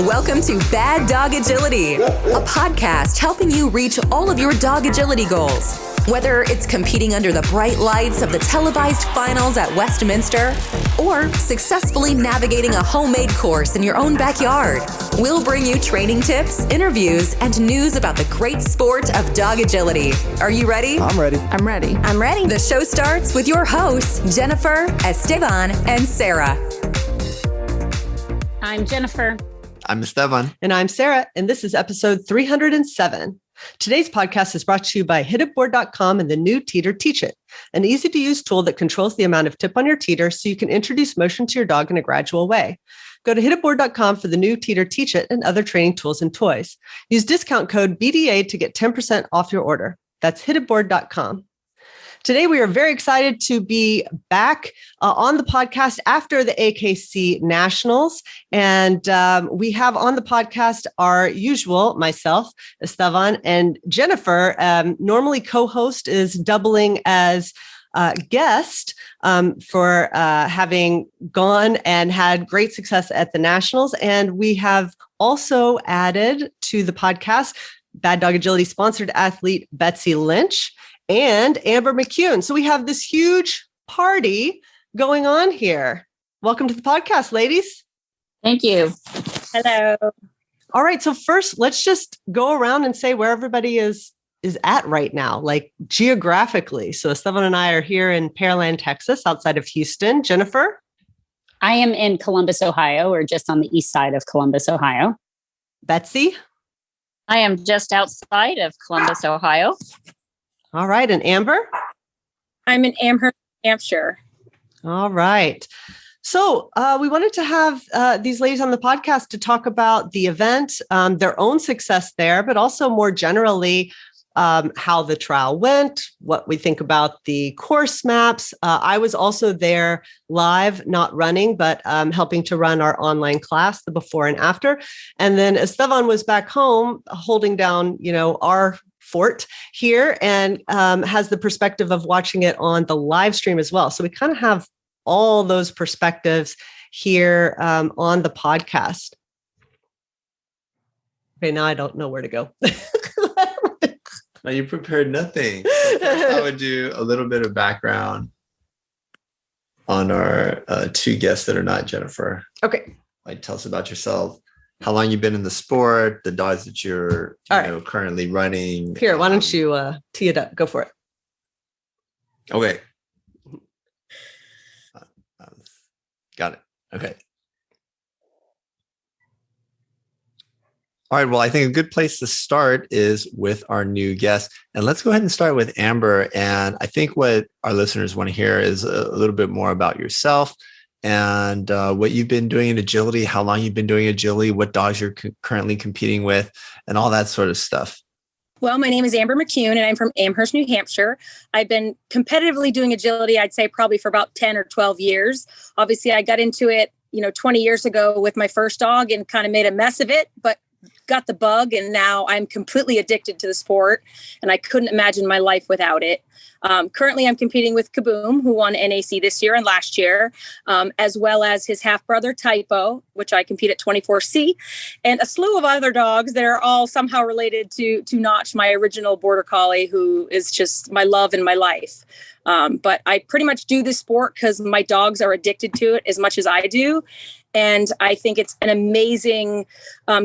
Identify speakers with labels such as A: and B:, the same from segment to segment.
A: Welcome to Bad Dog Agility, a podcast helping you reach all of your dog agility goals. Whether it's competing under the bright lights of the televised finals at Westminster or successfully navigating a homemade course in your own backyard, we'll bring you training tips, interviews, and news about the great sport of dog agility. Are you ready?
B: I'm ready.
C: I'm ready.
D: I'm ready.
A: The show starts with your hosts, Jennifer, Esteban, and Sarah.
D: I'm Jennifer.
E: I'm Esteban.
C: And I'm Sarah, and this is episode 307. Today's podcast is brought to you by hititboard.com and the new Teeter Teach It, an easy-to-use tool that controls the amount of tip on your teeter so you can introduce motion to your dog in a gradual way. Go to hititboard.com for the new Teeter Teach It and other training tools and toys. Use discount code BDA to get 10% off your order. That's hititboard.com. Today, we are very excited to be back on the podcast after the AKC Nationals. And we have on the podcast our usual, myself, Esteban, and Jennifer. Normally, co-host is doubling as guest for having gone and had great success at the Nationals. And we have also added to the podcast Bad Dog Agility sponsored athlete Betsey Lynch and Amber McCune. So we have this huge party going on here. Welcome to the podcast, ladies.
D: Thank you.
F: Hello.
C: All right. So first, let's just go around and say where everybody is at right now, like geographically. So Esteban and I are here in Pearland, Texas, outside of Houston. Jennifer?
D: I am in Columbus, Ohio, or just on the east side of Columbus, Ohio.
C: Betsey?
F: I am just outside of Columbus, Ohio.
C: All right. And Amber?
F: I'm in Amherst, New Hampshire.
C: All right. So we wanted to have these ladies on the podcast to talk about the event, their own success there, but also more generally, how the trial went, what we think about the course maps. I was also there live, not running, but helping to run our online class, the before and after. And then Esteban was back home holding down, our fort here and has the perspective of watching it on the live stream as well. So we kind of have all those perspectives here on the podcast. Okay, now I don't know where to go.
E: No, you prepared nothing. So first I would do a little bit of background on our two guests that are not Jennifer.
C: Okay.
E: Like, tell us about yourself, how long you've been in the sport, the dogs that you're currently running.
C: Here, why don't you tee it up? Go for it.
E: Okay. Got it. Okay. All right. Well, I think a good place to start is with our new guest. And let's go ahead and start with Amber. And I think what our listeners want to hear is a little bit more about yourself and what you've been doing in agility, how long you've been doing agility, what dogs you're currently competing with, and all that sort of stuff.
F: Well, my name is Amber McCune, and I'm from Amherst, New Hampshire. I've been competitively doing agility, I'd say probably for about 10 or 12 years. Obviously, I got into it, 20 years ago with my first dog and kind of made a mess of it, but got the bug, and now I'm completely addicted to the sport, and I couldn't imagine my life without it. Currently, I'm competing with Kaboom, who won NAC this year and last year, as well as his half-brother Typo, which I compete at 24C, and a slew of other dogs that are all somehow related to Notch, my original Border Collie, who is just my love and my life. But I pretty much do this sport because my dogs are addicted to it as much as I do. And I think it's an amazing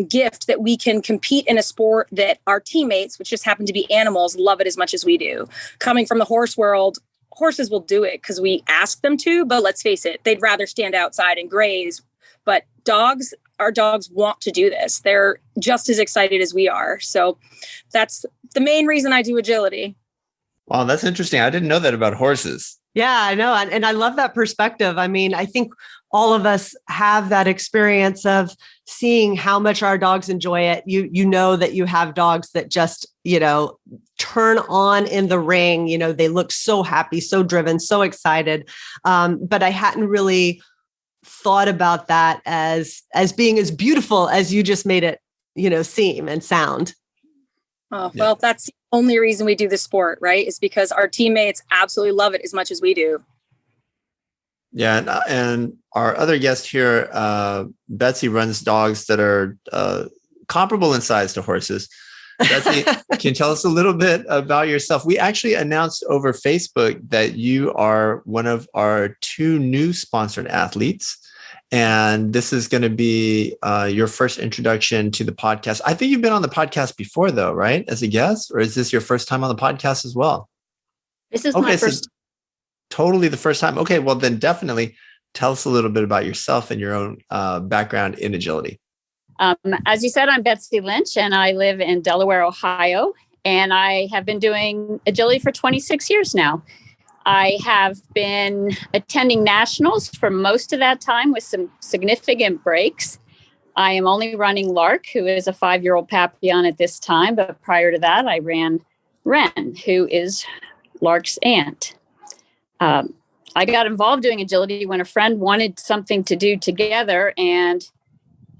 F: gift that we can compete in a sport that our teammates, which just happen to be animals, love it as much as we do. Coming from the horse world, horses will do it because we ask them to, but let's face it, they'd rather stand outside and graze. But our dogs want to do this. They're just as excited as we are. So that's the main reason I do agility.
E: Wow, that's interesting. I didn't know that about horses.
C: Yeah, I know. And I love that perspective. I mean, I think all of us have that experience of seeing how much our dogs enjoy it. You know that you have dogs that just, turn on in the ring. They look so happy, so driven, so excited. But I hadn't really thought about that as being as beautiful as you just made it, seem and sound.
F: Oh, well, that's the only reason we do this sport, right? Is because our teammates absolutely love it as much as we do.
E: Yeah, and our other guest here, Betsey, runs dogs that are comparable in size to horses. Betsey, can you tell us a little bit about yourself? We actually announced over Facebook that you are one of our 2 new sponsored athletes. And this is going to be your first introduction to the podcast. I think you've been on the podcast before, though, right? As a guest, or is this your first time on the podcast as well?
D: This is my first.
E: So totally the first time. Okay, well then definitely tell us a little bit about yourself and your own background in agility.
D: As you said, I'm Betsey Lynch, and I live in Delaware, Ohio, and I have been doing agility for 26 years now. I have been attending nationals for most of that time with some significant breaks. I am only running Lark, who is a 5-year-old Papillon at this time, but prior to that, I ran Ren, who is Lark's aunt. I got involved doing agility when a friend wanted something to do together, and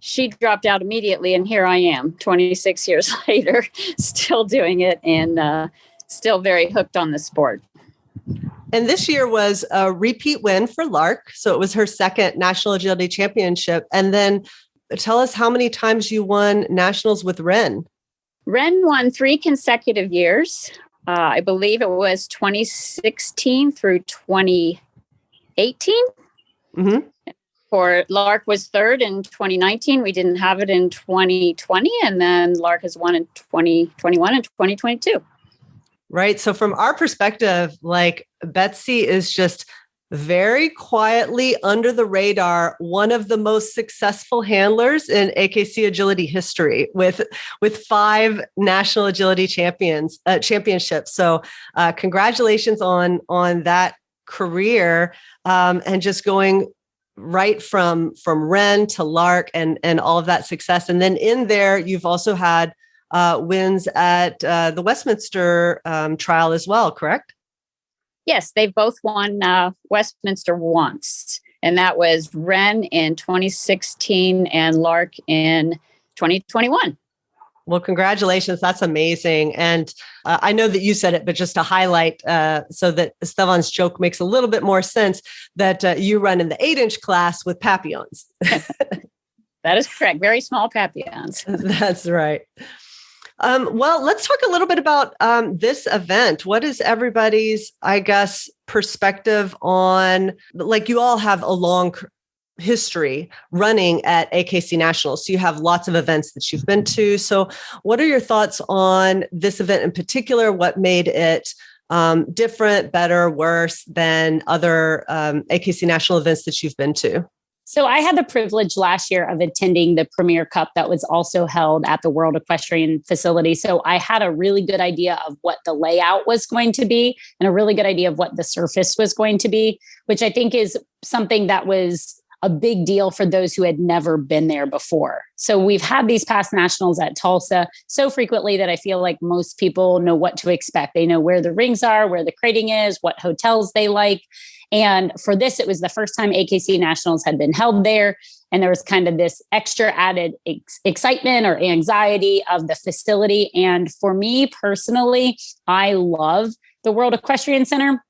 D: she dropped out immediately. And here I am 26 years later, still doing it and still very hooked on the sport.
C: And this year was a repeat win for Lark. So it was her second National Agility Championship. And then tell us how many times you won nationals with Ren.
D: Ren won 3 consecutive years. I believe it was 2016 through 2018.
C: Mm-hmm.
D: For Lark was 3rd in 2019. We didn't have it in 2020. And then Lark has won in 2021 and 2022.
C: Right. So from our perspective, like Betsey is just very quietly under the radar, one of the most successful handlers in AKC agility history with 5 national agility championships. So congratulations on that career and just going right from Ren to Lark and all of that success. And then in there, you've also had wins at the Westminster trial as well, correct?
D: Yes, they've both won Westminster once, and that was Ren in 2016 and Lark in 2021.
C: Well, congratulations. That's amazing. And I know that you said it, but just to highlight so that Estevan's joke makes a little bit more sense, that you run in the 8-inch class with Papillons.
D: That is correct. Very small Papillons.
C: That's right. Well, let's talk a little bit about this event. What is everybody's, I guess, perspective on, like you all have a long history running at AKC Nationals. So you have lots of events that you've been to. So what are your thoughts on this event in particular? What made it different, better, worse than other AKC National events that you've been to?
D: So I had the privilege last year of attending the Premier Cup that was also held at the World Equestrian Facility. So I had a really good idea of what the layout was going to be and a really good idea of what the surface was going to be, which I think is something that was a big deal for those who had never been there before. So we've had these past nationals at Tulsa so frequently that I feel like most people know what to expect. They know where the rings are, where the crating is, what hotels they like. And for this, it was the first time AKC Nationals had been held there. And there was kind of this extra added excitement or anxiety of the facility. And for me personally, I love the World Equestrian Center.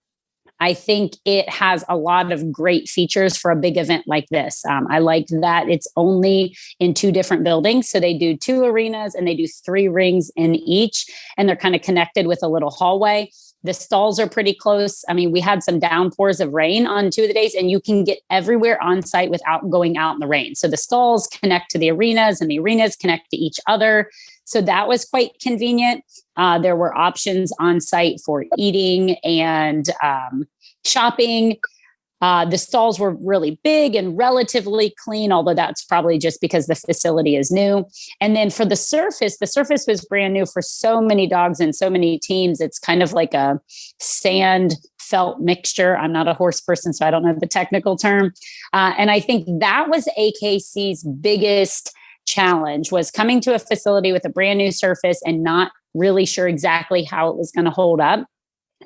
D: I think it has a lot of great features for a big event like this. I like that it's only in 2 different buildings. So they do 2 arenas and they do 3 rings in each. And they're kind of connected with a little hallway. The stalls are pretty close. I mean, we had some downpours of rain on 2 of the days, and you can get everywhere on site without going out in the rain. So the stalls connect to the arenas and the arenas connect to each other. So that was quite convenient. There were options on site for eating and shopping. The stalls were really big and relatively clean, although that's probably just because the facility is new. And then for the surface was brand new for so many dogs and so many teams. It's kind of like a sand felt mixture. I'm not a horse person, so I don't know the technical term. And I think that was AKC's biggest challenge, was coming to a facility with a brand new surface and not really sure exactly how it was going to hold up.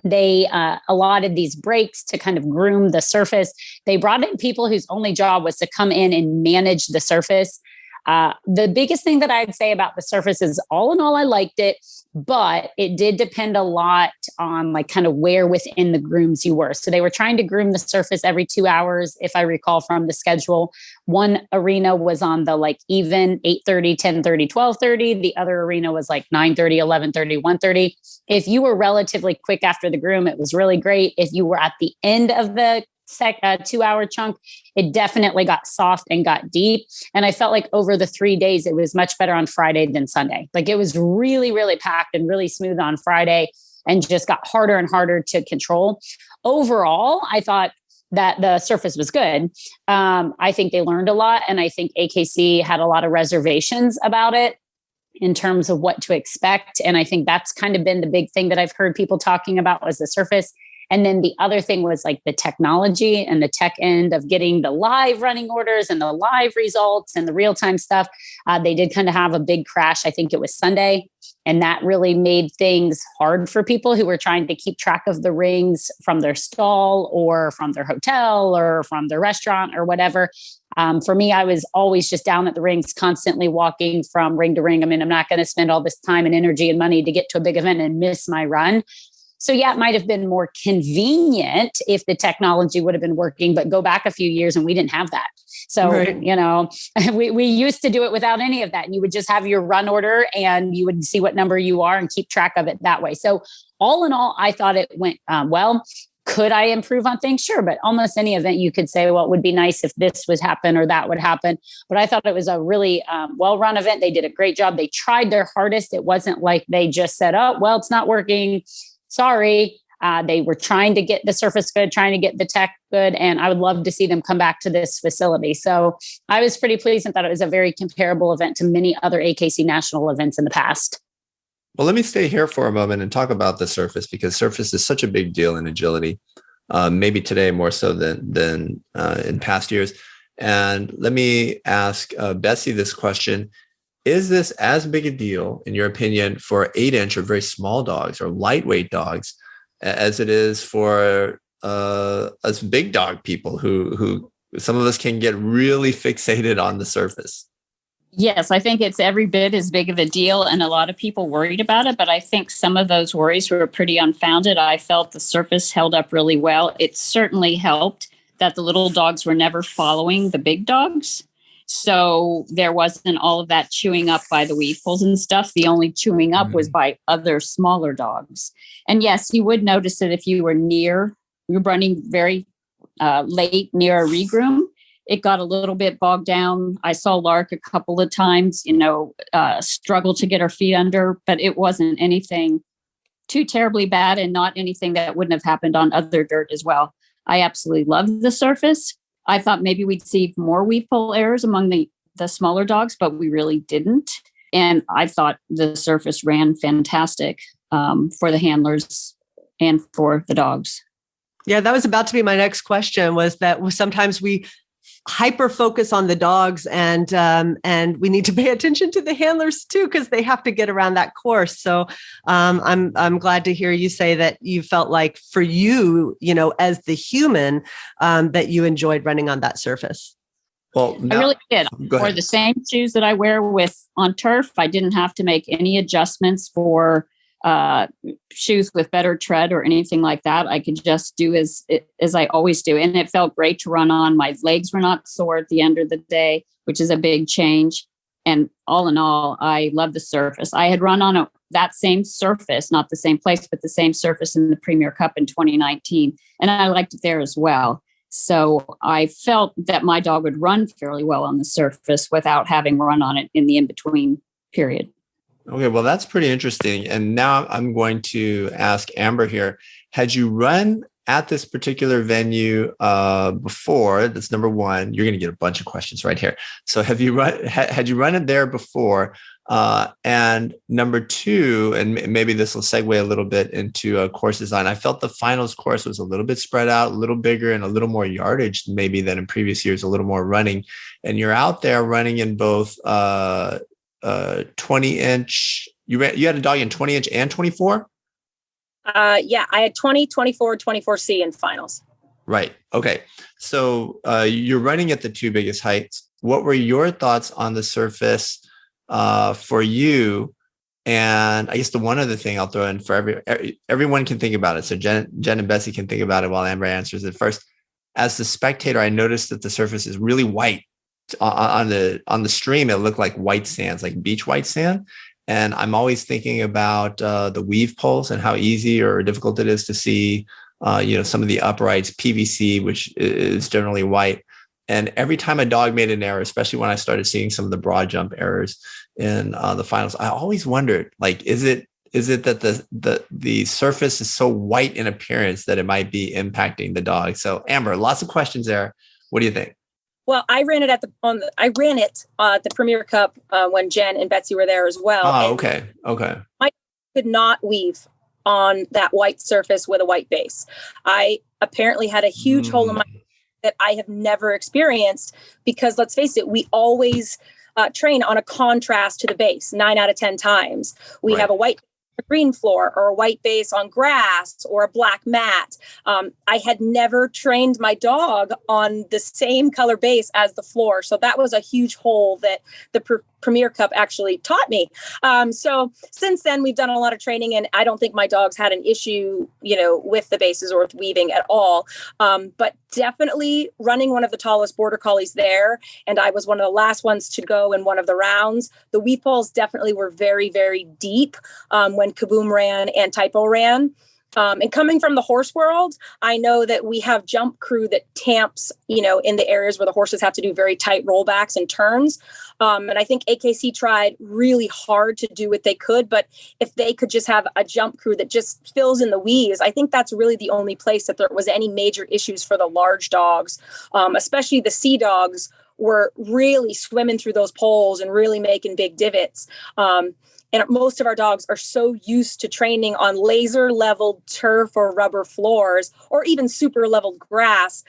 D: They allotted these breaks to kind of groom the surface. They brought in people whose only job was to come in and manage the surface. The biggest thing that I'd say about the surface is all in all, I liked it, but it did depend a lot on like kind of where within the grooms you were. So they were trying to groom the surface every 2 hours, if I recall from the schedule. One arena was on the like even 8:30, 10:30, 12:30. The other arena was like 9:30, 11:30, 1:30. If you were relatively quick after the groom, it was really great. If you were at the end of the 2 hour chunk, it definitely got soft and got deep. And I felt like over the 3 days, it was much better on Friday than Sunday. Like it was really, really packed and really smooth on Friday and just got harder and harder to control. Overall, I thought that the surface was good. I think they learned a lot. And I think AKC had a lot of reservations about it in terms of what to expect. And I think that's kind of been the big thing that I've heard people talking about was the surface. And then the other thing was like the technology and the tech end of getting the live running orders and the live results and the real-time stuff. They did kind of have a big crash. I think it was Sunday. And that really made things hard for people who were trying to keep track of the rings from their stall or from their hotel or from their restaurant or whatever. For me, I was always just down at the rings, constantly walking from ring to ring. I mean, I'm not going to spend all this time and energy and money to get to a big event and miss my run. So yeah, it might have been more convenient if the technology would have been working, but go back a few years and we didn't have that. So,
C: right.
D: You know, we used to do it without any of that. And you would just have your run order and you would see what number you are and keep track of it that way. So all in all, I thought it went well. Could I improve on things? Sure. But almost any event you could say, well, it would be nice if this would happen or that would happen. But I thought it was a really well-run event. They did a great job. They tried their hardest. It wasn't like they just said, oh, well, it's not working. Sorry. They were trying to get the surface good, trying to get the tech good. And I would love to see them come back to this facility. So I was pretty pleased and thought it was a very comparable event to many other AKC national events in the past.
E: Well, let me stay here for a moment and talk about the surface, because surface is such a big deal in agility, maybe today more so than in past years. And let me ask Betsey this question. Is this as big a deal, in your opinion, for 8-inch or very small dogs or lightweight dogs as it is for us big dog people who some of us can get really fixated on the surface?
B: Yes, I think it's every bit as big of a deal, and a lot of people worried about it, but I think some of those worries were pretty unfounded. I felt the surface held up really well. It certainly helped that the little dogs were never following the big dogs. So there wasn't all of that chewing up by the weefuls and stuff. The only chewing up was by other smaller dogs. And yes, you would notice that if you were running very late near a regroom, it got a little bit bogged down. I saw Lark a couple of times, struggle to get her feet under, but it wasn't anything too terribly bad and not anything that wouldn't have happened on other dirt as well. I absolutely loved the surface. I thought maybe we'd see more weave pole errors among the smaller dogs, but we really didn't. And I thought the surface ran fantastic for the handlers and for the dogs.
C: Yeah, that was about to be my next question, was that sometimes we hyper focus on the dogs and we need to pay attention to the handlers too, because they have to get around that course. So I'm glad to hear you say that you felt like for you, as the human, that you enjoyed running on that surface.
E: Well,
B: I really did. I wore the same shoes that I wear on turf. I didn't have to make any adjustments for shoes with better tread or anything like that. I could just do as I always do. And it felt great to run on. My legs were not sore at the end of the day, which is a big change. And all in all, I love the surface. I had run on that same surface, not the same place, but the same surface in the Premier Cup in 2019. And I liked it there as well. So I felt that my dog would run fairly well on the surface without having run on it in the in-between period.
E: Okay, well, that's pretty interesting. And now I'm going to ask Amber here. Had you run at this particular venue before? That's number one. You're going to get a bunch of questions right here. So had you run it there before? And number two, and maybe this will segue a little bit into course design. I felt the finals course was a little bit spread out, a little bigger and a little more yardage maybe than in previous years, a little more running. And you're out there running in both 20-inch. You had a dog in 20-inch and 24?
F: Yeah, I had 20, 24, 24C in finals.
E: Right. Okay. So you're running at the two biggest heights. what were your thoughts on the surface for you? And I guess the one other thing I'll throw in for everyone can think about it. So Jen and Betsey can think about it while Amber answers it first. As the spectator, I noticed that the surface is really white. On the stream, it looked like white sands, like beach white sand. And I'm always thinking about the weave poles and how easy or difficult it is to see, some of the uprights, PVC, which is generally white. And every time a dog made an error, especially when I started seeing some of the broad jump errors in the finals, I always wondered, like, is it that the surface is so white in appearance that it might be impacting the dog? So Amber, lots of questions there. What do you think?
F: Well, I ran it at the Premier Cup when Jen and Betsey were there as well.
E: Oh, okay.
F: I could not weave on that white surface with a white base. I apparently had a huge hole in my that I have never experienced because, let's face it, we always train on a contrast to the base 9 out of 10 times. We have a white green floor or a white base on grass or a black mat. I had never trained my dog on the same color base as the floor. So that was a huge hole that the Premier Cup actually taught me. So since then, we've done a lot of training, and I don't think my dogs had an issue, with the bases or with weaving at all. But definitely running one of the tallest border collies there, and I was one of the last ones to go in one of the rounds. The weave poles definitely were very, very deep when Kaboom ran and Typo ran. And coming from the horse world, I know that we have jump crew that tamps, in the areas where the horses have to do very tight rollbacks and turns. And I think AKC tried really hard to do what they could. But if they could just have a jump crew that just fills in the weaves, I think that's really the only place that there was any major issues for the large dogs, especially the sea dogs were really swimming through those poles and really making big divots. And most of our dogs are so used to training on laser leveled turf or rubber floors, or even super leveled grass.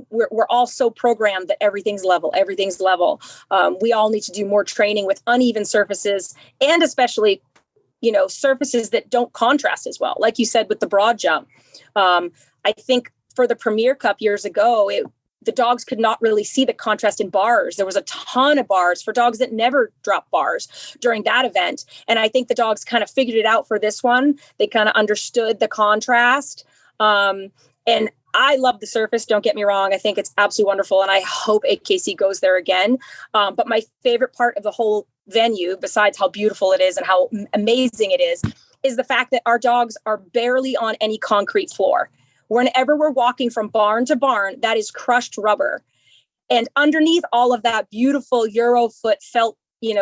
F: We're all so programmed that everything's level. We all need to do more training with uneven surfaces, and especially, surfaces that don't contrast as well. Like you said, with the broad jump, I think for the Premier Cup years ago, the dogs could not really see the contrast in bars. There was a ton of bars for dogs that never drop bars during that event. And I think the dogs kind of figured it out for this one. They kind of understood the contrast. And I love the surface. Don't get me wrong. I think it's absolutely wonderful. And I hope AKC goes there again. But my favorite part of the whole venue, besides how beautiful it is and how amazing it is the fact that our dogs are barely on any concrete floor. Whenever we're walking from barn to barn, that is crushed rubber. And underneath all of that beautiful Eurofoot felt,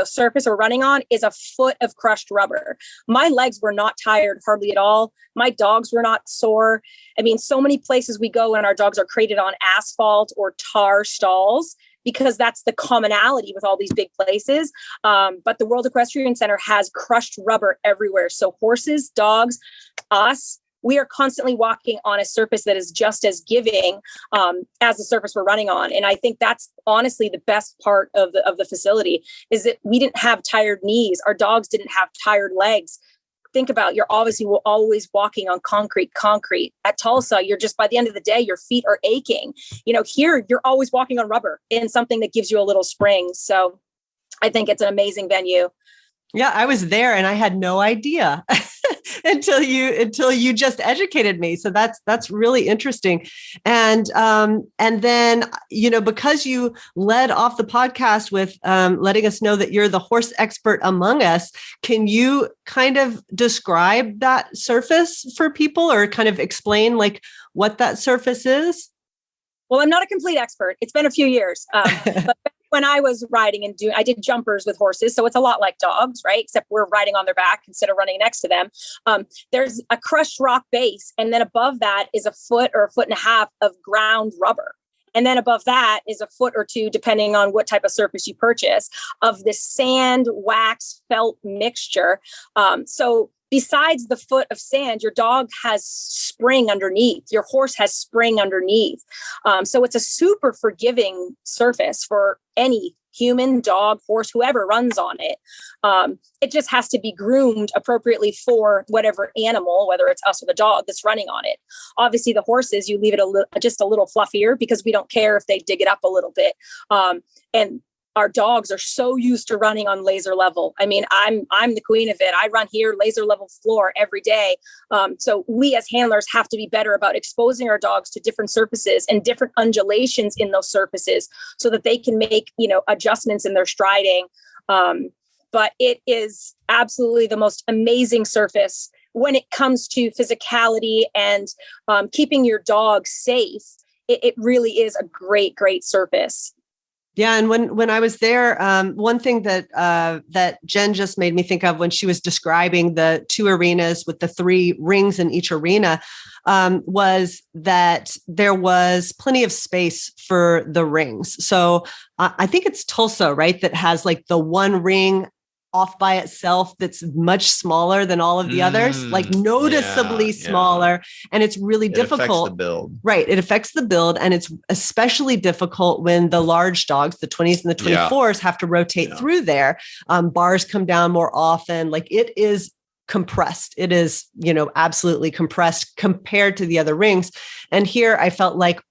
F: surface we're running on is a foot of crushed rubber. My legs were not tired hardly at all. My dogs were not sore. I mean, so many places we go and our dogs are crated on asphalt or tar stalls, because that's the commonality with all these big places. But the World Equestrian Center has crushed rubber everywhere. So horses, dogs, us, we are constantly walking on a surface that is just as giving as the surface we're running on. And I think that's honestly the best part of the facility, is that we didn't have tired knees. Our dogs didn't have tired legs. Think about, you're obviously always walking on concrete. At Tulsa, you're just, by the end of the day, your feet are aching. Here, you're always walking on rubber in something that gives you a little spring. So I think it's an amazing venue.
C: Yeah, I was there and I had no idea until you just educated me. So that's really interesting. And then, because you led off the podcast with letting us know that you're the horse expert among us, can you kind of describe that surface for people, or kind of explain like what that surface is?
F: Well, I'm not a complete expert. It's been a few years. But when I was riding and I did jumpers with horses. So it's a lot like dogs, right? Except we're riding on their back instead of running next to them. There's a crushed rock base. And then above that is a foot or a foot and a half of ground rubber. And then above that is a foot or two, depending on what type of surface you purchase, of this sand, wax, felt mixture. So besides the foot of sand, your dog has spring underneath. Your horse has spring underneath. So it's a super forgiving surface for any human, dog, horse, whoever runs on it. It just has to be groomed appropriately for whatever animal, whether it's us or the dog that's running on it. Obviously, the horses, you leave it just a little fluffier because we don't care if they dig it up a little bit. And our dogs are so used to running on laser level. I mean, I'm the queen of it. I run here, laser level floor every day. So we as handlers have to be better about exposing our dogs to different surfaces and different undulations in those surfaces so that they can make, adjustments in their striding. But it is absolutely the most amazing surface when it comes to physicality and keeping your dog safe. It really is a great, great surface.
C: Yeah. And when I was there, one thing that Jen just made me think of when she was describing the 2 arenas with the 3 rings in each arena was that there was plenty of space for the rings. So I think it's Tulsa, right, that has like the 1 ring off by itself that's much smaller than all of the others, like noticeably smaller. And it's really difficult. It affects the build. Right. It affects the build. And it's especially difficult when the large dogs, the 20s and the 24s, have to rotate through there. Bars come down more often. Like it is compressed. It is, absolutely compressed compared to the other rings. And here I felt like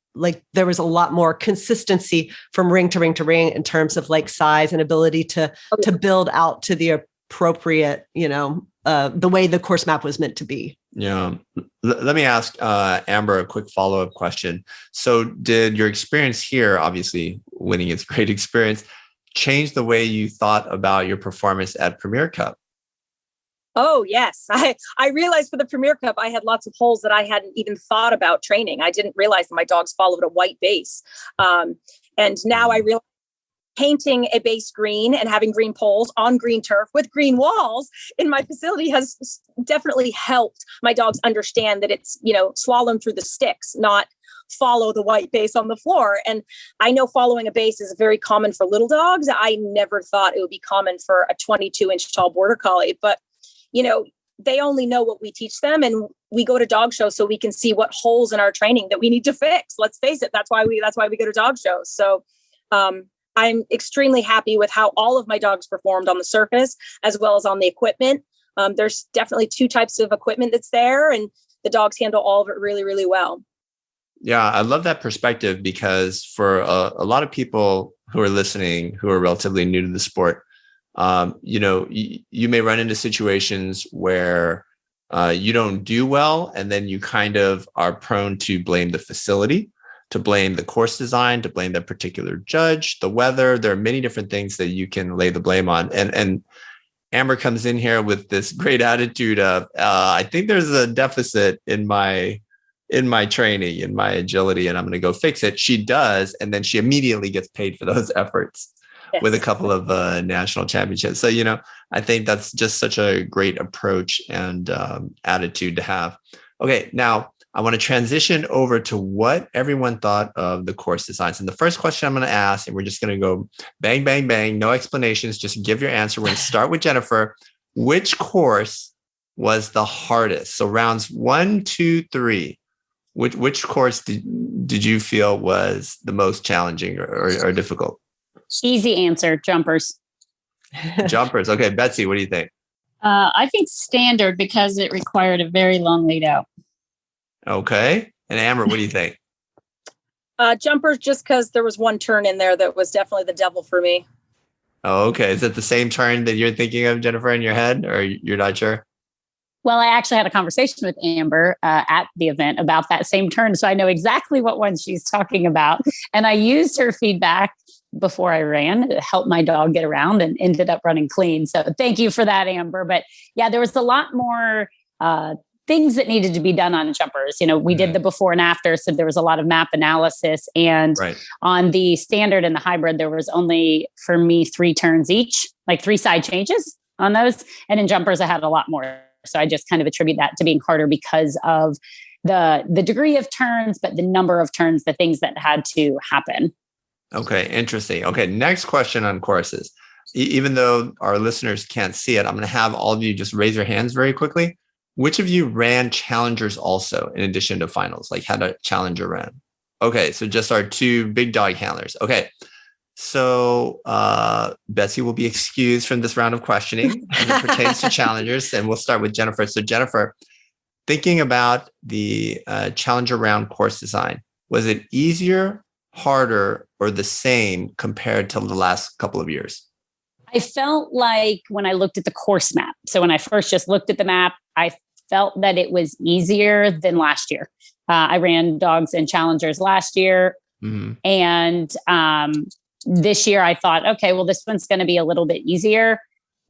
C: there was a lot more consistency from ring to ring to ring in terms of like size and ability to build out to the appropriate, the way the course map was meant to be.
E: Yeah. Let me ask Amber a quick follow-up question. So did your experience here, obviously winning is a great experience, change the way you thought about your performance at Premier Cup?
F: Oh, yes. I realized for the Premier Cup, I had lots of holes that I hadn't even thought about training. I didn't realize that my dogs followed a white base. And now I realize painting a base green and having green poles on green turf with green walls in my facility has definitely helped my dogs understand that it's, slalom through the sticks, not follow the white base on the floor. And I know following a base is very common for little dogs. I never thought it would be common for a 22-inch tall border collie, but they only know what we teach them, and we go to dog shows so we can see what holes in our training that we need to fix. Let's face it. That's why we go to dog shows. So I'm extremely happy with how all of my dogs performed on the surface as well as on the equipment. There's definitely 2 types of equipment that's there, and the dogs handle all of it really, really well.
E: Yeah, I love that perspective because for a lot of people who are listening, who are relatively new to the sport, you may run into situations where you don't do well, and then you kind of are prone to blame the facility, to blame the course design, to blame that particular judge, the weather. There are many different things that you can lay the blame on. And Amber comes in here with this great attitude of, I think there's a deficit in my training, in my agility, and I'm going to go fix it. She does, and then she immediately gets paid for those efforts. Yes. With a couple of national championships. So, I think that's just such a great approach and attitude to have. Okay, now I want to transition over to what everyone thought of the course designs. And the first question I'm going to ask, and we're just going to go bang, bang, bang, no explanations, just give your answer. We're going to start with Jennifer. Which course was the hardest? So rounds 1, 2, 3. Which course did you feel was the most challenging or difficult?
D: Easy answer, jumpers.
E: Jumpers. Okay, Betsey, what do you think?
B: I think standard because it required a very long lead out.
E: Okay. And Amber, what do you think?
F: Jumpers, just because there was one turn in there that was definitely the devil for me.
E: Oh, okay. Is it the same turn that you're thinking of, Jennifer, in your head, or you're not sure?
D: Well, I actually had a conversation with Amber at the event about that same turn. So I know exactly what one she's talking about. And I used her feedback before I ran to help my dog get around and ended up running clean. So thank you for that, Amber. But yeah, there was a lot more things that needed to be done on jumpers. We did the before and after. So there was a lot of map analysis. And on the standard and the hybrid, there was only, for me, 3 turns each, like 3 side changes on those. And in jumpers, I had a lot more. So I just kind of attribute that to being harder because of the degree of turns, but the number of turns, the things that had to happen.
E: Okay, interesting. Okay, next question on courses. even though our listeners can't see it, I'm going to have all of you just raise your hands very quickly. Which of you ran challengers also in addition to finals, like had a challenger run? Okay, so just our two big dog handlers. Okay, so Betsey will be excused from this round of questioning as it pertains to challengers, and we'll start with Jennifer. So Jennifer, thinking about the challenger round course design, was it easier, harder, or the same compared to the last couple of years?
D: I felt like when I looked at the course map, so when I first just looked at the map, I felt that it was easier than last year. I ran dogs and challengers last year. Mm-hmm. And this year I thought, okay, well, this one's going to be a little bit easier.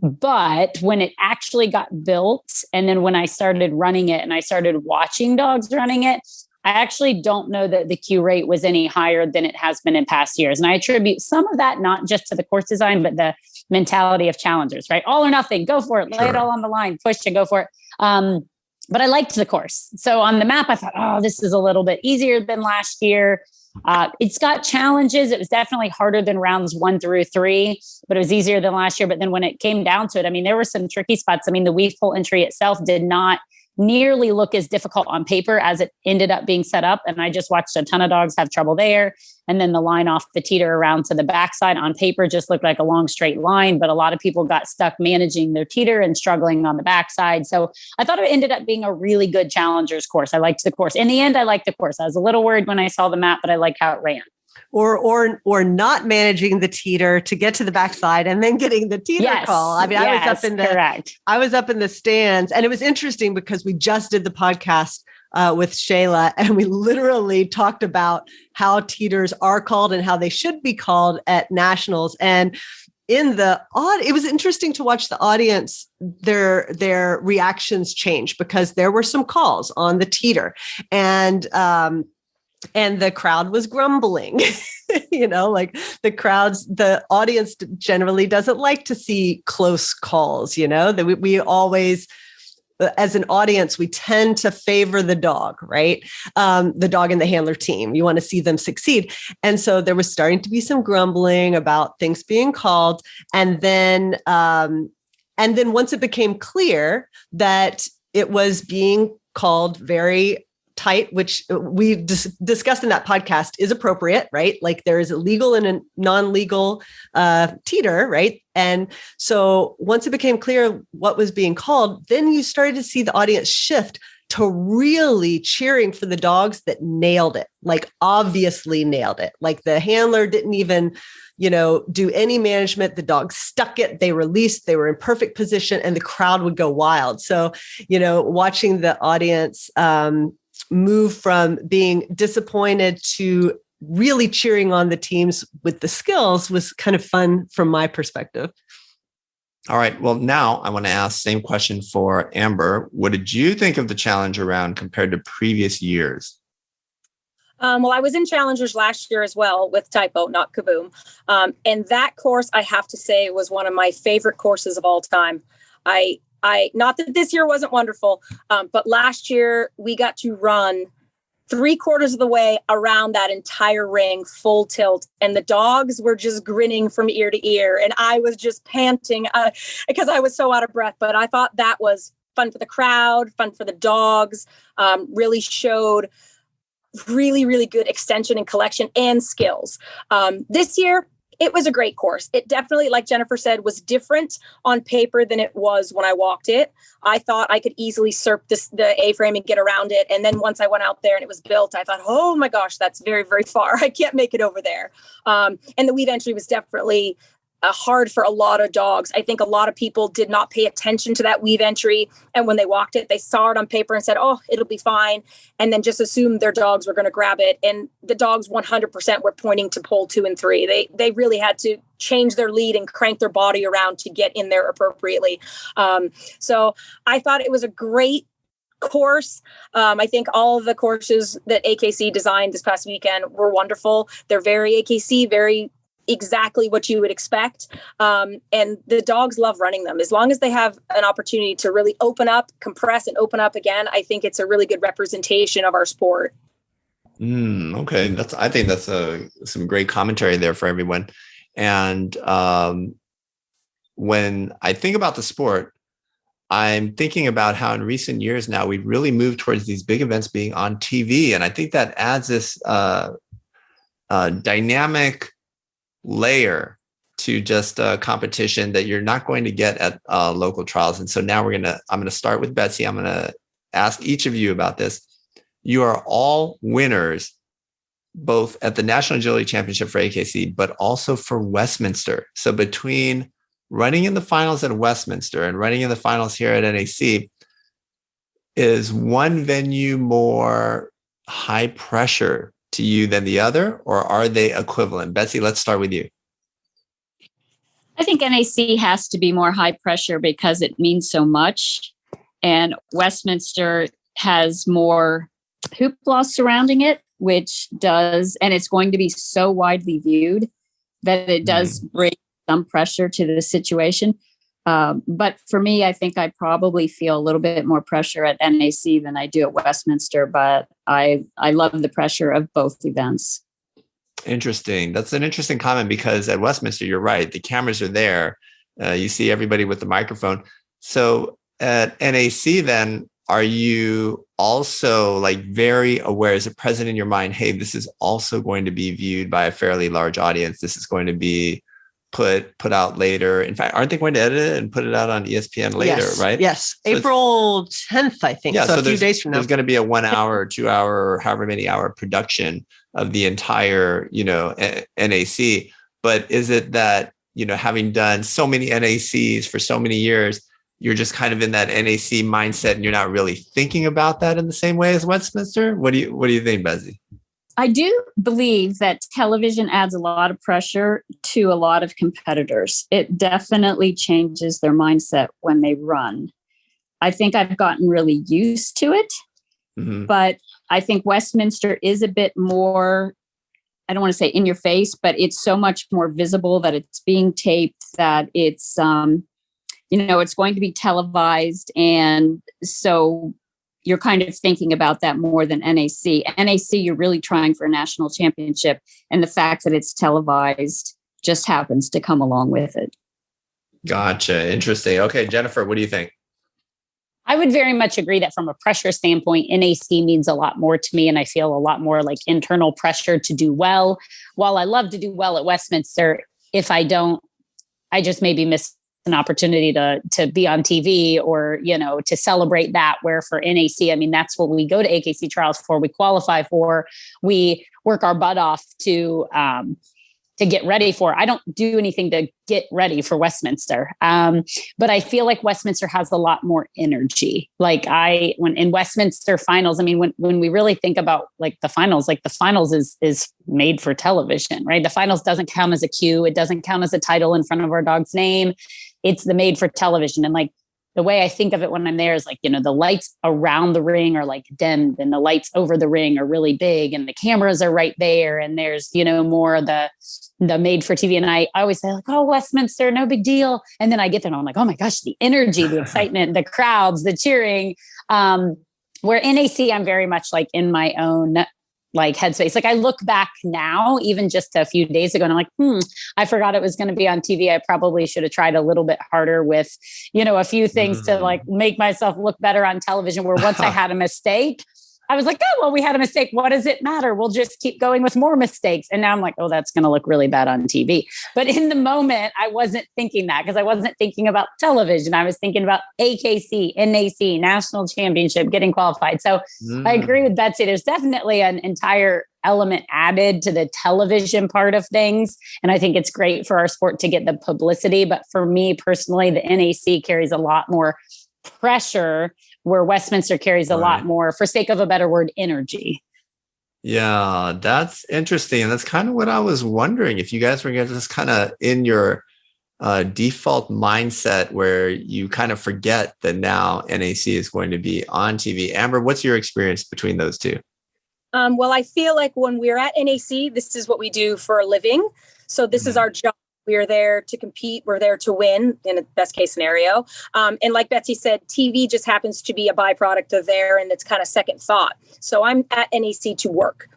D: But when it actually got built, and then when I started running it and I started watching dogs running it, I actually don't know that the Q rate was any higher than it has been in past years. And I attribute some of that not just to the course design, but the mentality of challengers, right? All or nothing, go for it, lay it all on the line, push and go for it. But I liked the course. So on the map, I thought, oh, this is a little bit easier than last year. It's got challenges. It was definitely harder than rounds 1 through 3, but it was easier than last year. But then when it came down to it, I mean, there were some tricky spots. I mean, the weave pull entry itself did not nearly look as difficult on paper as it ended up being set up. And I just watched a ton of dogs have trouble there. And then the line off the teeter around to the backside on paper just looked like a long straight line, but a lot of people got stuck managing their teeter and struggling on the backside. So I thought it ended up being a really good challengers course. I liked the course. In the end, I liked the course. I was a little worried when I saw the map, but I liked how it ran.
C: Or not managing the teeter to get to the backside and then getting the teeter call. I mean,
D: correct.
C: I was up in the stands, and it was interesting because we just did the podcast with Sheyla, and we literally talked about how teeters are called and how they should be called at nationals. And it was interesting to watch the audience, their reactions change, because there were some calls on the teeter, and the crowd was grumbling, like the audience generally doesn't like to see close calls, that we always, as an audience, we tend to favor the dog, right? The dog and the handler team. You want to see them succeed. And so there was starting to be some grumbling about things being called. And then once it became clear that it was being called very tight, which we discussed in that podcast, is appropriate, right? Like there is a legal and a non-legal teeter, right? And so once it became clear what was being called, then you started to see the audience shift to really cheering for the dogs that nailed it, like obviously nailed it. Like the handler didn't even, do any management. The dog stuck it, they released, they were in perfect position, and the crowd would go wild. So, watching the audience move from being disappointed to really cheering on the teams with the skills was kind of fun from my perspective.
E: All right. Well, now I want to ask same question for Amber. What did you think of the Challenger round compared to previous years?
F: Well, I was in Challengers last year as well with Typo, not Kaboom. And that course, I have to say, was one of my favorite courses of all time. Not that this year wasn't wonderful, but last year we got to run 3/4 of the way around that entire ring, full tilt. And the dogs were just grinning from ear to ear. And I was just panting because I was so out of breath. But I thought that was fun for the crowd, fun for the dogs, really showed really, really good extension and collection and skills. This year, it was a great course. It definitely, like Jennifer said, was different on paper than it was when I walked it. I thought I could easily SERP the A-frame and get around it. And then once I went out there and it was built, I thought, oh my gosh, that's very, very far. I can't make it over there. And the weave entry was definitely hard for a lot of dogs. I think a lot of people did not pay attention to that weave entry. And when they walked it, they saw it on paper and said, oh, it'll be fine. And then just assumed their dogs were going to grab it. And the dogs 100% were pointing to pole 2 and 3. They really had to change their lead and crank their body around to get in there appropriately. So I thought it was a great course. I think all of the courses that AKC designed this past weekend were wonderful. They're very AKC, very exactly what you would expect. And the dogs love running them. As long as they have an opportunity to really open up, compress, and open up again, I think it's a really good representation of our sport.
E: Okay. I think that's some great commentary there for everyone. And when I think about the sport, I'm thinking about how in recent years now, we've really moved towards these big events being on TV. And I think that adds this dynamic layer to just a competition that you're not going to get at local trials. And so now I'm going to start with Betsey. I'm going to ask each of you about this. You are all winners, both at the National Agility Championship for AKC, but also for Westminster. So between running in the finals at Westminster and running in the finals here at NAC, is one venue more high pressure to you than the other, or are they equivalent? Betsey, let's start with you.
B: I think NAC has to be more high pressure because it means so much. And Westminster has more hoopla surrounding it, which does, and it's going to be so widely viewed that it does bring some pressure to the situation. But for me, I think I probably feel a little bit more pressure at NAC than I do at Westminster, but I love the pressure of both events.
E: Interesting. That's an interesting comment because at Westminster, you're right. The cameras are there. You see everybody with the microphone. So at NAC then, are you also like very aware, is it present in your mind, hey, this is also going to be viewed by a fairly large audience. This is going to be put out later. In fact, aren't they going to edit it and put it out on ESPN later, right?
C: Yes.
E: So
C: April 10th, I think.
E: Yeah,
C: so a few days from now.
E: There's going to be a 1 hour or 2 hour or however many hour production of the entire, NAC. But is it that, having done so many NACs for so many years, you're just kind of in that NAC mindset and you're not really thinking about that in the same way as Westminster? What do you think, Betsey?
B: I do believe that television adds a lot of pressure to a lot of competitors. It definitely changes their mindset when they run. I think I've gotten really used to it, but I think Westminster is a bit more, I don't want to say in your face, but it's so much more visible that it's being taped, that it's, it's going to be televised. And so you're kind of thinking about that more than NAC. NAC, you're really trying for a national championship. And the fact that it's televised just happens to come along with it.
E: Gotcha. Interesting. Okay, Jennifer, what do you think?
D: I would very much agree that from a pressure standpoint, NAC means a lot more to me. And I feel a lot more like internal pressure to do well. While I love to do well at Westminster, if I don't, I just maybe miss an opportunity to be on TV or, to celebrate that, where for NAC, I mean, that's what we go to AKC trials for. We qualify for, we work our butt off to get ready for. I don't do anything to get ready for Westminster. But I feel like Westminster has a lot more energy. Like when in Westminster finals, I mean, when we really think about the finals is made for television, right? The finals doesn't count as a cue. It doesn't count as a title in front of our dog's name. It's the made for television. And the way I think of it when I'm there is the lights around the ring are dimmed and the lights over the ring are really big and the cameras are right there. And there's, more of the made for TV. And I always say oh, Westminster, no big deal. And then I get there and I'm like, oh my gosh, the energy, the excitement, the crowds, the cheering, where NAC, I'm very much in my own headspace. I look back now, even just a few days ago, and I'm like, I forgot it was going to be on TV. I probably should have tried a little bit harder with, a few things to make myself look better on television, where once I had a mistake, I was like, oh, well, we had a mistake. What does it matter? We'll just keep going with more mistakes. And now I'm like, oh, that's going to look really bad on TV. But in the moment, I wasn't thinking that because I wasn't thinking about television. I was thinking about AKC, NAC, national championship, getting qualified. So I agree with Betsey. There's definitely an entire element added to the television part of things. And I think it's great for our sport to get the publicity. But for me personally, the NAC carries a lot more pressure, where Westminster carries a lot more, for sake of a better word, energy.
E: Yeah, that's interesting. And that's kind of what I was wondering, if you guys were just kind of in your default mindset where you kind of forget that now NAC is going to be on TV. Amber, what's your experience between those two?
F: Well, I feel like when we're at NAC, this is what we do for a living. So this is our job. We are there to compete. We're there to win in a best case scenario. And like Betsey said, TV just happens to be a byproduct of there, and it's kind of second thought. So I'm at NAC to work.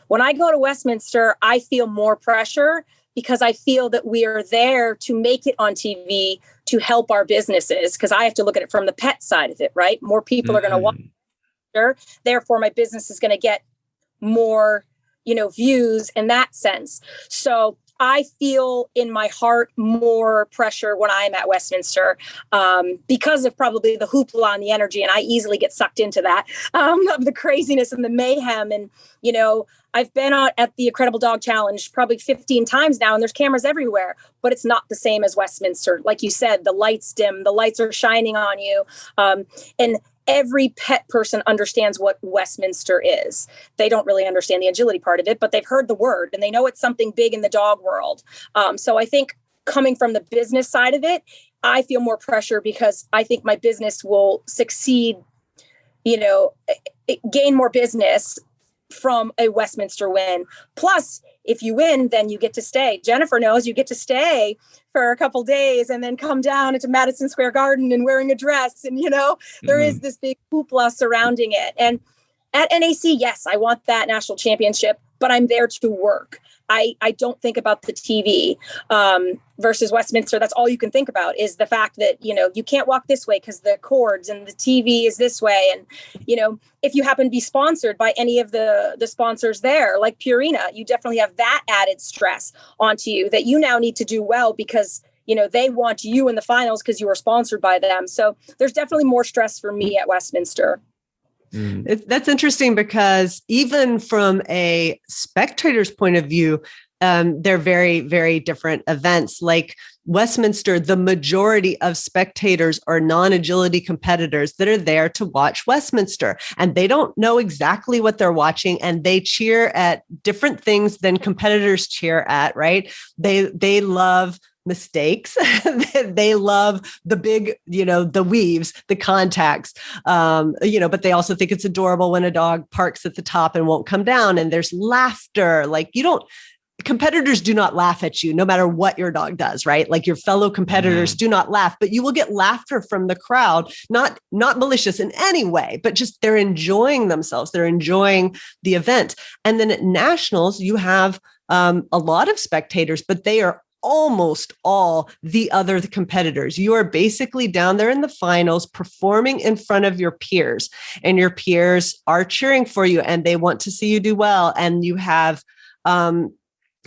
F: When I go to Westminster, I feel more pressure because I feel that we are there to make it on TV to help our businesses, because I have to look at it from the pet side of it, right? More people are going to watch, therefore my business is going to get more, views in that sense. So I feel in my heart more pressure when I'm at Westminster because of probably the hoopla and the energy. And I easily get sucked into that, of the craziness and the mayhem. And, I've been out at the Incredible Dog Challenge probably 15 times now, and there's cameras everywhere, but it's not the same as Westminster. Like you said, the lights dim, the lights are shining on you. And every pet person understands what Westminster is. They don't really understand the agility part of it, but they've heard the word and they know it's something big in the dog world. So I think coming from the business side of it, I feel more pressure because I think my business will succeed, gain more business from a Westminster win. Plus, if you win, then you get to stay. Jennifer knows you get to stay for a couple days and then come down into Madison Square Garden and wearing a dress. And, there is this big hoopla surrounding it. And at NAC, yes, I want that national championship, but I'm there to work. I don't think about the TV versus Westminster. That's all you can think about is the fact that, you can't walk this way because the cords and the TV is this way. And, if you happen to be sponsored by any of the sponsors there, like Purina, you definitely have that added stress onto you that you now need to do well because, they want you in the finals because you were sponsored by them. So there's definitely more stress for me at Westminster.
C: That's interesting because even from a spectator's point of view, they're very, very different events. Like Westminster, the majority of spectators are non-agility competitors that are there to watch Westminster, and they don't know exactly what they're watching, and they cheer at different things than competitors cheer at, right? They love mistakes. They love the big, the weaves, the contacts, but they also think it's adorable when a dog parks at the top and won't come down. And there's laughter. Like competitors do not laugh at you no matter what your dog does, right? Like your fellow competitors do not laugh, but you will get laughter from the crowd, not malicious in any way, but just they're enjoying themselves. They're enjoying the event. And then at nationals, you have a lot of spectators, but they are almost all the other competitors. You are basically down there in the finals performing in front of your peers, and your peers are cheering for you and they want to see you do well. And you have,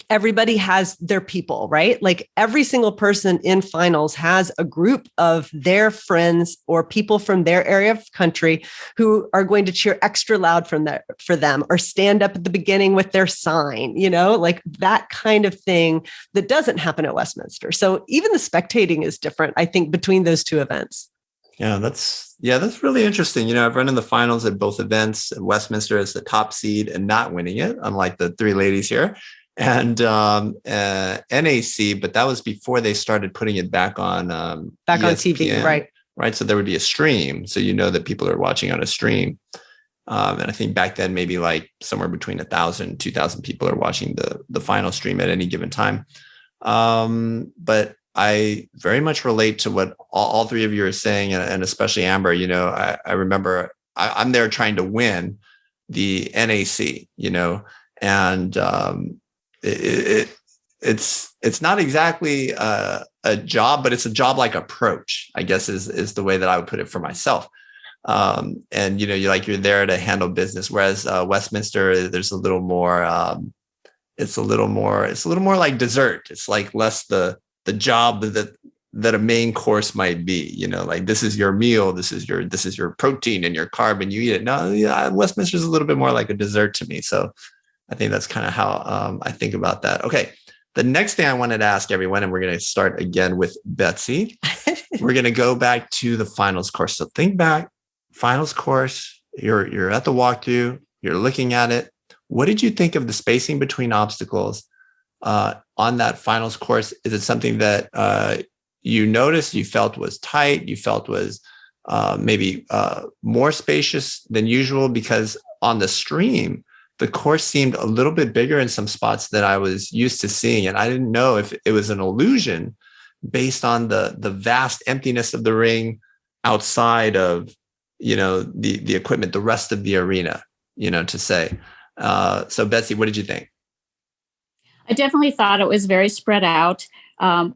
C: everybody has their people, right? Like every single person in finals has a group of their friends or people from their area of country who are going to cheer extra loud for them or stand up at the beginning with their sign, like that kind of thing that doesn't happen at Westminster. So even the spectating is different, I think, between those two events.
E: Yeah, that's really interesting. I've run in the finals at both events. Westminster as the top seed and not winning it, unlike the three ladies here. And NAC, but that was before they started putting it back on
C: on
E: ESPN,
C: TV, right?
E: Right. So there would be a stream, so that people are watching on a stream. And I think back then maybe like somewhere between 1,000, 2,000 people are watching the final stream at any given time. But I very much relate to what all three of you are saying, and especially Amber. I remember I'm there trying to win the NAC. And it's not exactly a job, but it's a job-like approach, I guess is the way that I would put it for myself. And you're there to handle business, whereas Westminster, there's a little more. It's a little more like dessert. It's like less the job that a main course might be. Like this is your meal, this is your protein and your carb, and you eat it. No, Westminster is a little bit more like a dessert to me. So I think that's kind of how I think about that. Okay. The next thing I wanted to ask everyone, and we're going to start again with Betsey. We're going to go back to the finals course. So think back, finals course, you're at the walkthrough, you're looking at it. What did you think of the spacing between obstacles on that finals course? Is it something that you noticed, you felt was tight, you felt was maybe more spacious than usual? Because on the stream, the course seemed a little bit bigger in some spots that I was used to seeing. And I didn't know if it was an illusion based on the vast emptiness of the ring outside of, the equipment, the rest of the arena, to say. So Betsey, what did you think?
B: I definitely thought it was very spread out,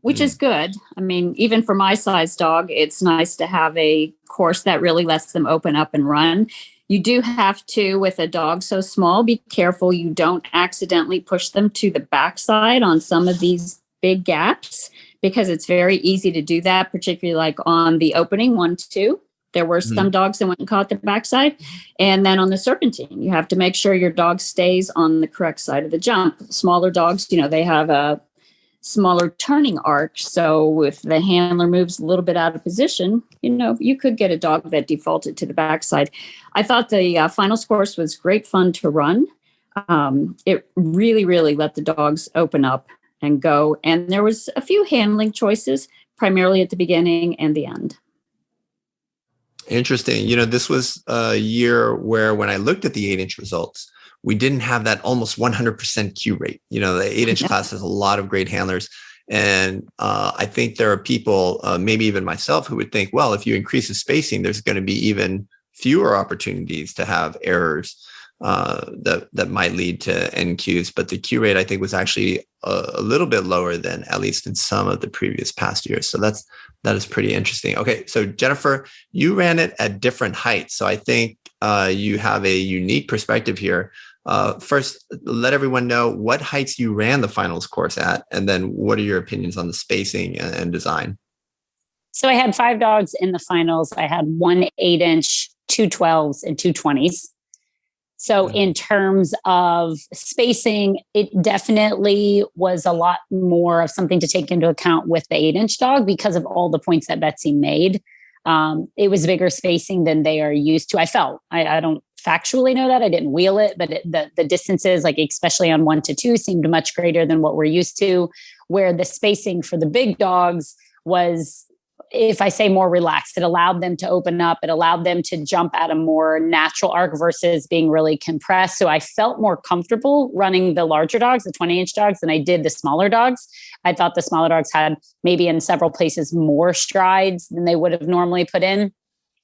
B: which is good. I mean, even for my size dog, it's nice to have a course that really lets them open up and run. You do have to, with a dog so small, be careful you don't accidentally push them to the backside on some of these big gaps, because it's very easy to do that, particularly like on the opening 1-2. There were some dogs that went and caught the backside. And then on the serpentine, you have to make sure your dog stays on the correct side of the jump. Smaller dogs, they have a smaller turning arc. So if the handler moves a little bit out of position, you could get a dog that defaulted to the backside. I thought the finals course was great fun to run. It really, really let the dogs open up and go. And there was a few handling choices, primarily at the beginning and the end.
E: Interesting. This was a year where when I looked at the 8-inch results, we didn't have that almost 100% Q rate. The 8-inch class has a lot of great handlers. And I think there are people, maybe even myself, who would think, well, if you increase the spacing, there's going to be even fewer opportunities to have errors that might lead to NQs. But the Q rate, I think, was actually a little bit lower than at least in some of the previous past years. So that is pretty interesting. Okay, so Jennifer, you ran it at different heights. So I think you have a unique perspective here. First, let everyone know what heights you ran the finals course at, and then what are your opinions on the spacing and design?
D: So I had 5 dogs in the finals. I had 1 8-inch, 2 12s, and 2 20s. So in terms of spacing, it definitely was a lot more of something to take into account with the 8-inch dog because of all the points that Betsey made. It was bigger spacing than they are used to. I felt, I don't factually know that. I didn't wheel it, but the distances, like especially on 1-2, seemed much greater than what we're used to, where the spacing for the big dogs was, if I say more relaxed, it allowed them to open up. It allowed them to jump at a more natural arc versus being really compressed. So I felt more comfortable running the larger dogs, the 20-inch dogs, than I did the smaller dogs. I thought the smaller dogs had maybe in several places more strides than they would have normally put in.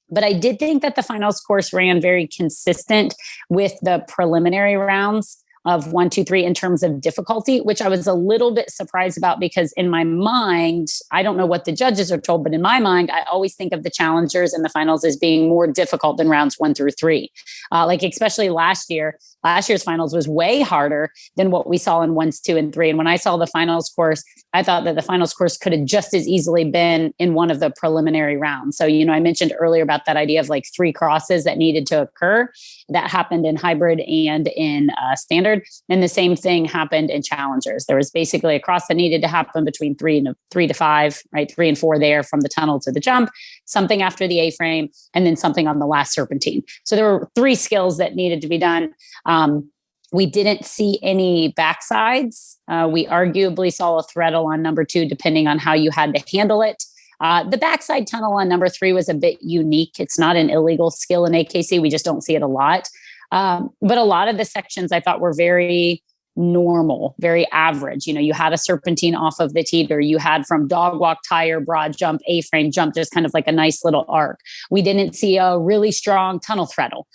D: But I did think that the finals course ran very consistent with the preliminary rounds of 1, 2, 3 in terms of difficulty, which I was a little bit surprised about because in my mind, I don't know what the judges are told, but in my mind, I always think of the challengers and the finals as being more difficult than rounds 1 through 3. Like especially last year's finals was way harder than what we saw in 1s, 2, and 3. And when I saw the finals course, I thought that the finals course could have just as easily been in one of the preliminary rounds. So, I mentioned earlier about that idea of like 3 crosses that needed to occur. That happened in hybrid and in standard. And the same thing happened in challengers. There was basically a cross that needed to happen between 3 to 5, right? 3 and 4 there from the tunnel to the jump, something after the A-frame, and then something on the last serpentine. So there were 3 skills that needed to be done. We didn't see any backsides. We arguably saw a threadle on number 2, depending on how you had to handle it. The backside tunnel on number 3 was a bit unique. It's not an illegal skill in AKC. We just don't see it a lot. But a lot of the sections I thought were very normal, very average. You had a serpentine off of the teeter. You had from dog walk, tire, broad jump, A-frame jump, just kind of like a nice little arc. We didn't see a really strong tunnel threadle.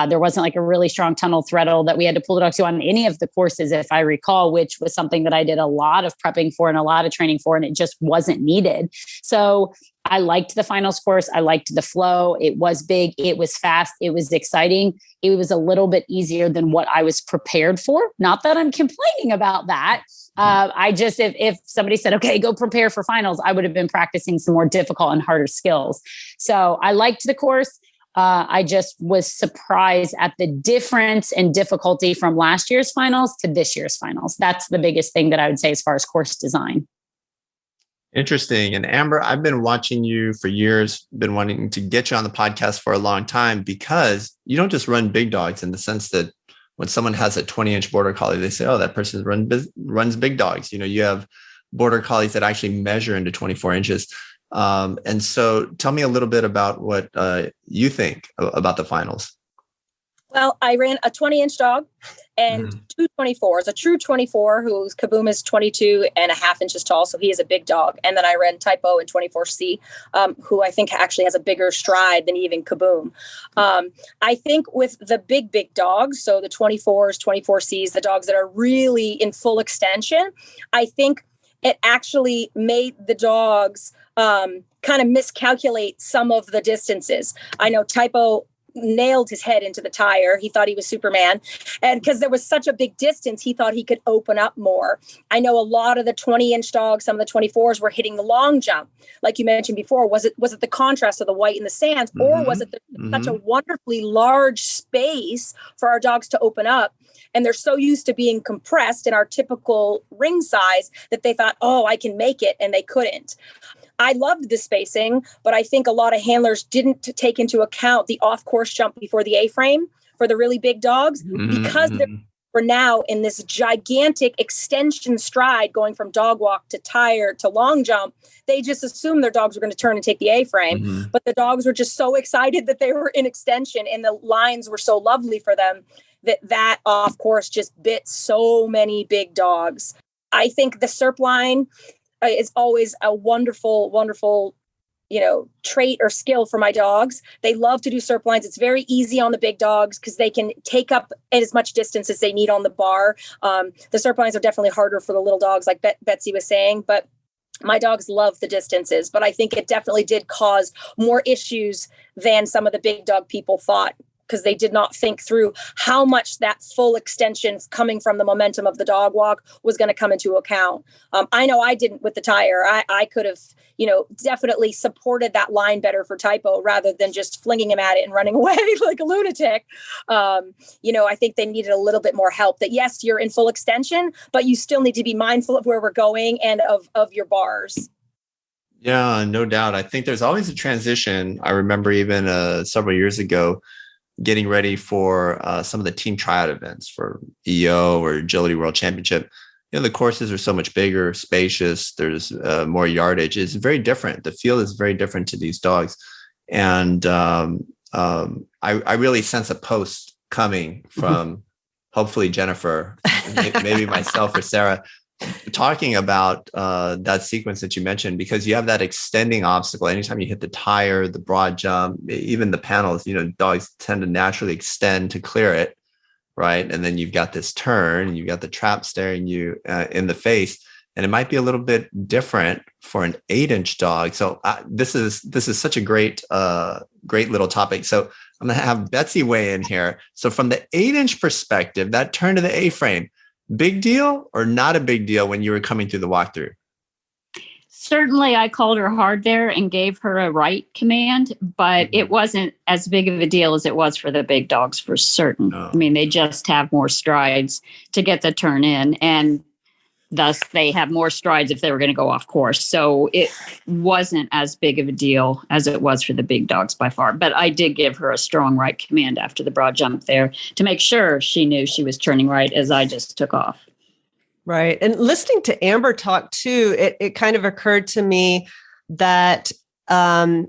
D: There wasn't like a really strong tunnel threadle that we had to pull the dog to on any of the courses, if I recall, which was something that I did a lot of prepping for and a lot of training for, and it just wasn't needed. So I liked the finals course. I liked the flow. It was big. It was fast. It was exciting. It was a little bit easier than what I was prepared for. Not that I'm complaining about that. I just, if somebody said, okay, go prepare for finals, I would have been practicing some more difficult and harder skills. So I liked the course. I just was surprised at the difference in difficulty from last year's finals to this year's finals. That's the biggest thing that I would say as far as course design.
E: Interesting. And Amber, I've been watching you for years, been wanting to get you on the podcast for a long time because you don't just run big dogs in the sense that when someone has a 20-inch border collie, they say, oh, that person runs big dogs. You have border collies that actually measure into 24 inches. And so tell me a little bit about what you think about the finals.
F: Well, I ran a 20-inch dog and two 24s, a true 24 whose Kaboom is 22 and a half inches tall. So he is a big dog. And then I ran Typo in 24C, who I think actually has a bigger stride than even Kaboom. I think with the big dogs, so the 24s, 24Cs, the dogs that are really in full extension, I think it actually made the dogs kind of miscalculate some of the distances. I know Typo nailed his head into the tire. He thought he was Superman. And because there was such a big distance, he thought he could open up more. I know a lot of the 20-inch dogs, some of the 24s were hitting the long jump. Like you mentioned before, was it the contrast of the white and the sands, or was it such a wonderfully large space for our dogs to open up? And they're so used to being compressed in our typical ring size that they thought, oh, I can make it, and they couldn't. I loved the spacing, but I think a lot of handlers didn't take into account the off-course jump before the A-frame for the really big dogs, because we're now in this gigantic extension stride going from dog walk to tire to long jump. They just assumed their dogs were going to turn and take the A-frame, but the dogs were just so excited that they were in extension and the lines were so lovely for them that off-course just bit so many big dogs. I think the SERP line is always a wonderful, trait or skill for my dogs. They love to do SERP lines. It's very easy on the big dogs because they can take up as much distance as they need on the bar. The SERP lines are definitely harder for the little dogs, like Betsey was saying, but my dogs love the distances. But I think it definitely did cause more issues than some of the big dog people thought, because they did not think through how much that full extension coming from the momentum of the dog walk was going to come into account. I know I didn't with the tire. I could have, definitely supported that line better for Typo rather than just flinging him at it and running away like a lunatic. I think they needed a little bit more help. That yes, you're in full extension, but you still need to be mindful of where we're going and of your bars.
E: Yeah, no doubt. I think there's always a transition. I remember even several years ago, getting ready for some of the team tryout events for EO or Agility World Championship. The courses are so much bigger, spacious. There's more yardage. It's very different. The field is very different to these dogs. And I really sense a post coming from hopefully Jennifer, maybe myself or Sarah, talking about that sequence that you mentioned, because you have that extending obstacle. Anytime you hit the tire, the broad jump, even the panels, dogs tend to naturally extend to clear it, right? And then you've got this turn, and you've got the trap staring you in the face, and it might be a little bit different for an 8-inch dog. So this is such a great little topic. So I'm going to have Betsey weigh in here. So from the 8-inch perspective, that turn to the A-frame, big deal or not a big deal when you were coming through the walkthrough?
B: Certainly, I called her hard there and gave her a right command, but it wasn't as big of a deal as it was for the big dogs, for certain. No. I mean, they just have more strides to get the turn in, and thus they have more strides if they were going to go off course. So it wasn't as big of a deal as it was for the big dogs by far. But I did give her a strong right command after the broad jump there to make sure she knew she was turning right as I just took off.
C: Right. And listening to Amber talk too, it kind of occurred to me that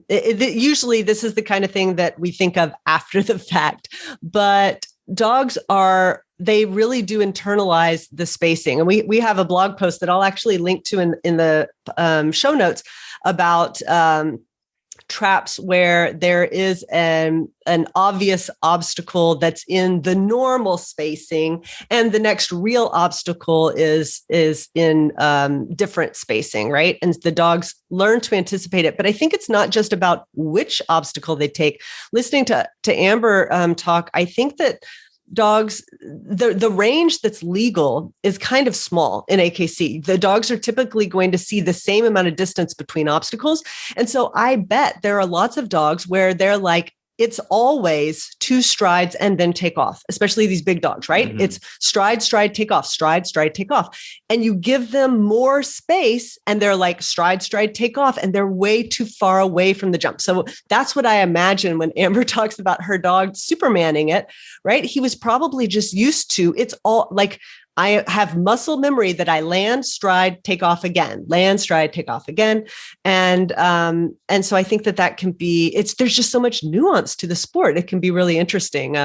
C: usually this is the kind of thing that we think of after the fact, but dogs they really do internalize the spacing. And we have a blog post that I'll actually link to in the show notes about traps where there is an obvious obstacle that's in the normal spacing, and the next real obstacle is in different spacing, right? And the dogs learn to anticipate it. But I think it's not just about which obstacle they take. Listening to Amber talk, I think that dogs, the range that's legal is kind of small in AKC. The dogs are typically going to see the same amount of distance between obstacles. And so I bet there are lots of dogs where they're like, it's always 2 strides and then take off, especially these big dogs, right? Mm-hmm. It's stride, take off, stride, take off. And you give them more space and they're like stride, take off, and they're way too far away from the jump. So that's what I imagine when Amber talks about her dog Supermaning it, right? He was probably just used to, it's all like, I have muscle memory that I land, stride, take off again, land, stride, take off again. And so I think that can be, there's just so much nuance to the sport. It can be really interesting.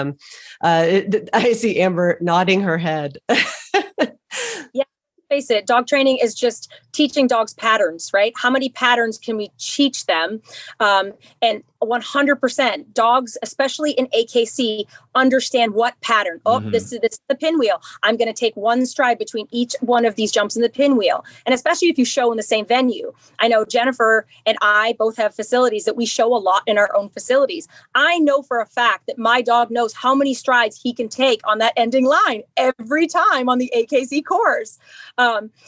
C: I see Amber nodding her head.
F: Yeah. Face it, dog training is just teaching dogs patterns, right? How many patterns can we teach them? And 100% dogs, especially in AKC, understand what pattern. Oh, this is the pinwheel. I'm going to take one stride between each one of these jumps in the pinwheel. And especially if you show in the same venue. I know Jennifer and I both have facilities that we show a lot in our own facilities. I know for a fact that my dog knows how many strides he can take on that ending line every time on the AKC course.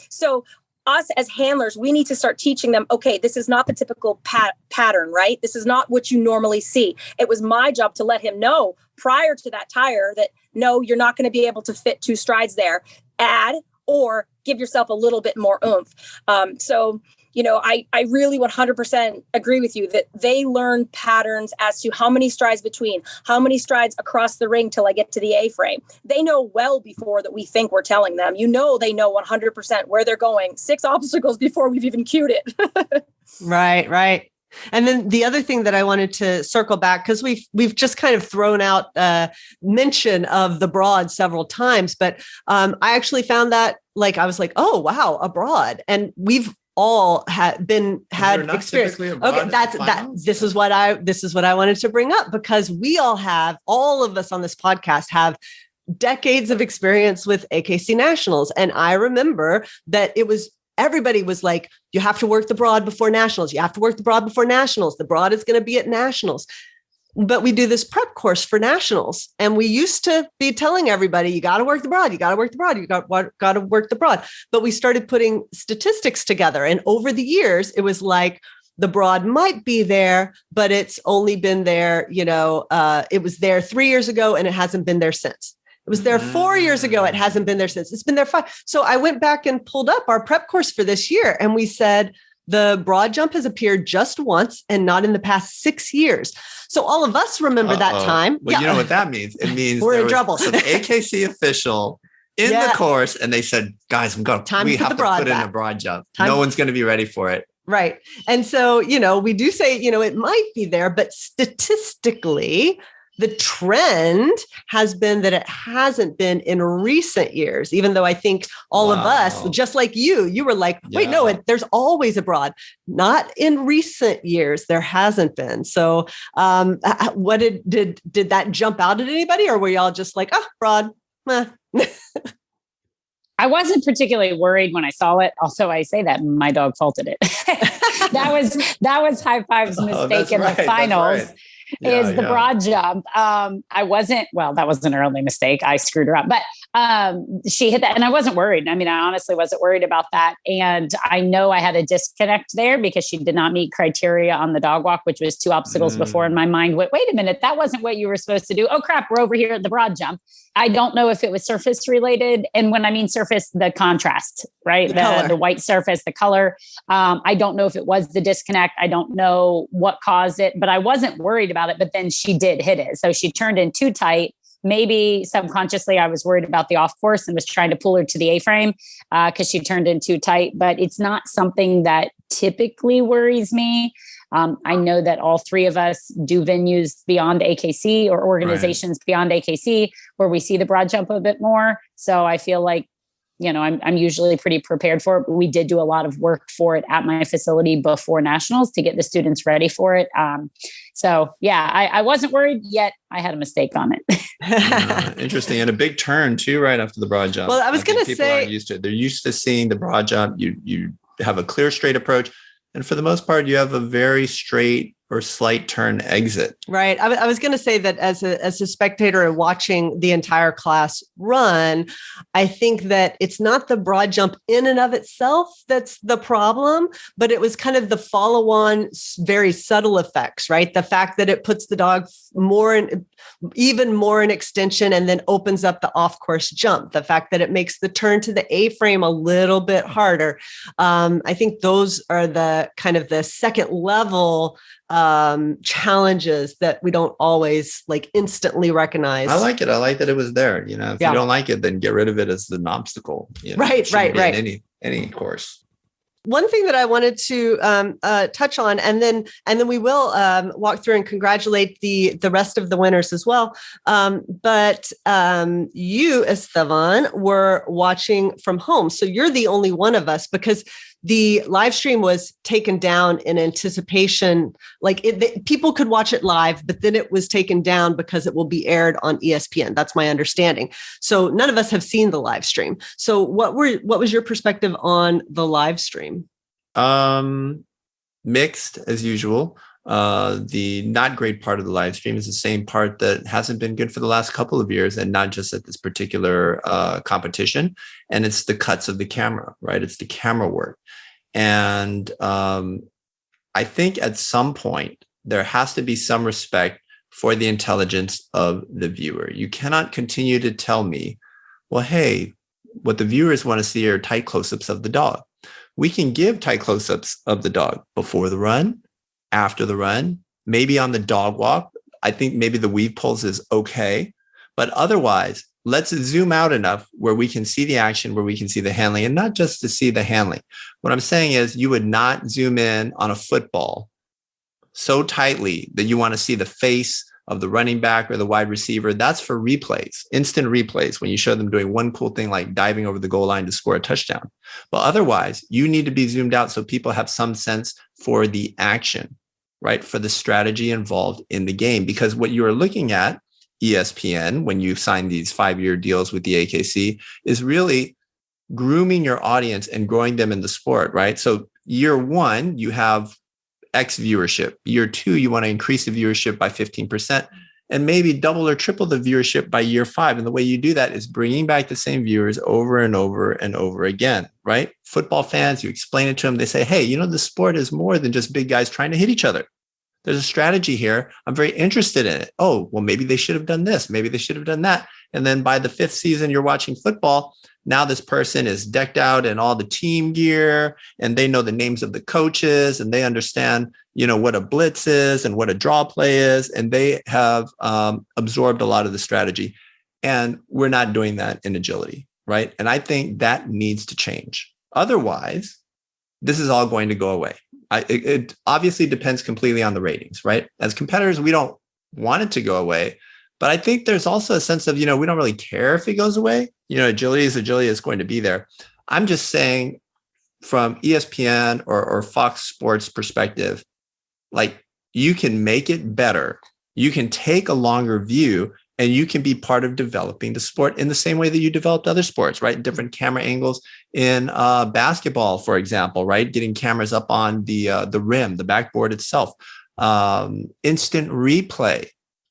F: So us as handlers, we need to start teaching them, okay, this is not the typical pattern, right? This is not what you normally see. It was my job to let him know prior to that tire that, no, you're not going to be able to fit 2 strides there. Add or give yourself a little bit more oomph. So, I really 100% agree with you that they learn patterns as to how many strides between, how many strides across the ring till I get to the A-frame. They know well before that we think we're telling them. They know 100% where they're going, 6 obstacles before we've even cued it.
C: Right. And then the other thing that I wanted to circle back, because we've just kind of thrown out mention of the broad several times, but I actually found that I was like, oh, wow, a broad. And we've all had experience. Okay, this is what I wanted to bring up, because all of us on this podcast have decades of experience with AKC Nationals. And I remember that everybody was like, you have to work the broad before Nationals. You have to work the broad before Nationals. The broad is going to be at Nationals. But we do this prep course for Nationals. And we used to be telling everybody, you got to work the broad, you got to work the broad, you got to work the broad. But we started putting statistics together. And over the years, it was like, the broad might be there, but it's only been there, it was there 3 years ago and it hasn't been there since. It was there 4 years ago. It hasn't been there since. It's been there 5. So I went back and pulled up our prep course for this year. And we said, the broad jump has appeared just once and not in the past 6 years. So all of us remember that time.
E: Well, you know what that means? It means
C: we're in trouble.
E: Some AKC official in the course, and they said, guys, we have to put in a broad jump. No one's going to be ready for it.
C: Right. And so, we do say, it might be there, but statistically, the trend has been that it hasn't been in recent years, even though I think all of us, just like you were like, wait, no, there's always a broad. Not in recent years, there hasn't been. So what did that jump out at anybody, or were y'all just like, oh, broad?
D: I wasn't particularly worried when I saw it. Also, I say that my dog faulted it. that was High Five's mistake in the finals. Is the broad jump. That wasn't her only mistake. I screwed her up, but she hit that and I wasn't worried. I mean, I honestly wasn't worried about that. And I know I had a disconnect there because she did not meet criteria on the dog walk, which was 2 obstacles before in my mind. Wait a minute. That wasn't what you were supposed to do. Oh crap. We're over here at the broad jump. I don't know if it was surface related. And when I mean surface, the contrast, right? The white surface, the color. I don't know if it was the disconnect. I don't know what caused it, but I wasn't worried about it. But then she did hit it. So she turned in too tight. Maybe subconsciously I was worried about the off course and was trying to pull her to the A-frame because she turned in too tight. But it's not something that typically worries me. I know that all 3 of us do venues beyond AKC or organizations beyond AKC where we see the broad jump a bit more. So I feel like, I'm usually pretty prepared for it. But we did do a lot of work for it at my facility before Nationals to get the students ready for it. I wasn't worried yet. I had a mistake on it.
E: Interesting. And a big turn too, right after the broad jump.
C: Well, I was going to say,
E: people aren't used to it. They're used to seeing the broad jump. You have a clear, straight approach. And for the most part, you have a very straight or slight turn exit.
C: Right. I was going to say that as a spectator and watching the entire class run, I think that it's not the broad jump in and of itself that's the problem, but it was kind of the follow-on, very subtle effects, right? The fact that it puts the dog even more in extension and then opens up the off-course jump. The fact that it makes the turn to the A-frame a little bit harder. I think those are the kind of the second level challenges that we don't always like instantly recognize.
E: I like it. I like that it was there. You know, if you don't like it, then get rid of it as an obstacle. You know,
C: right.
E: In any course.
C: One thing that I wanted to touch on, and then we will walk through and congratulate the rest of the winners as well. But you, Esteban, were watching from home, so you're the only one of us because the live stream was taken down in anticipation. Like people could watch it live, but then it was taken down because it will be aired on ESPN. That's my understanding. So none of us have seen the live stream. So what was your perspective on the live stream?
E: Mixed as usual. The not great part of the live stream is the same part that hasn't been good for the last couple of years, and not just at this particular competition. And it's the cuts of the camera, right? It's the camera work. And I think at some point, there has to be some respect for the intelligence of the viewer. You cannot continue to tell me, well, hey, what the viewers want to see are tight close-ups of the dog. We can give tight close-ups of the dog before the run, after the run, maybe on the dog walk. I think maybe the weave pulse is okay. But otherwise, let's zoom out enough where we can see the action, where we can see the handling, and not just to see the handling. What I'm saying is you would not zoom in on a football so tightly that you want to see the face of the running back or the wide receiver. That's for replays, instant replays, when you show them doing one cool thing like diving over the goal line to score a touchdown. But otherwise, you need to be zoomed out so people have some sense for the action, right? For the strategy involved in the game. Because what you are looking at, ESPN, when you sign these 5-year deals with the AKC, is really grooming your audience and growing them in the sport, right? So year one, you have X viewership. Year two, you want to increase the viewership by 15% and maybe double or triple the viewership by year 5. And the way you do that is bringing back the same viewers over and over and over again, right? Football fans, you explain it to them. They say, hey, you know, the sport is more than just big guys trying to hit each other. There's a strategy here. I'm very interested in it. Oh, well, maybe they should have done this. Maybe they should have done that. And then by the 5th season, you're watching football. Now this person is decked out in all the team gear, and they know the names of the coaches, and they understand, you know, what a blitz is and what a draw play is. And they have absorbed a lot of the strategy. And we're not doing that in agility, right? And I think that needs to change. Otherwise, this is all going to go away. It obviously depends completely on the ratings, right? As competitors, we don't want it to go away. But I think there's also a sense of, you know, we don't really care if it goes away. You know, agility is going to be there. I'm just saying from ESPN or Fox Sports perspective, like you can make it better. You can take a longer view and you can be part of developing the sport in the same way that you developed other sports, right? Different camera angles in basketball, for example, right? Getting cameras up on the rim, the backboard itself, instant replay,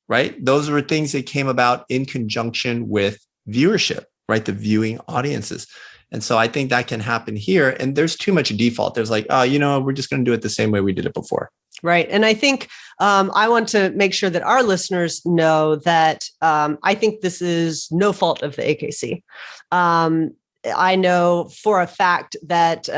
E: right? Those were things that came about in conjunction with viewership, right? The viewing audiences. And so I think that can happen here. And there's too much default. There's like, oh, you know, we're just going to do it the same way we did it before.
C: Right. And I think I want to make sure that our listeners know that I think this is no fault of the AKC. I know for a fact that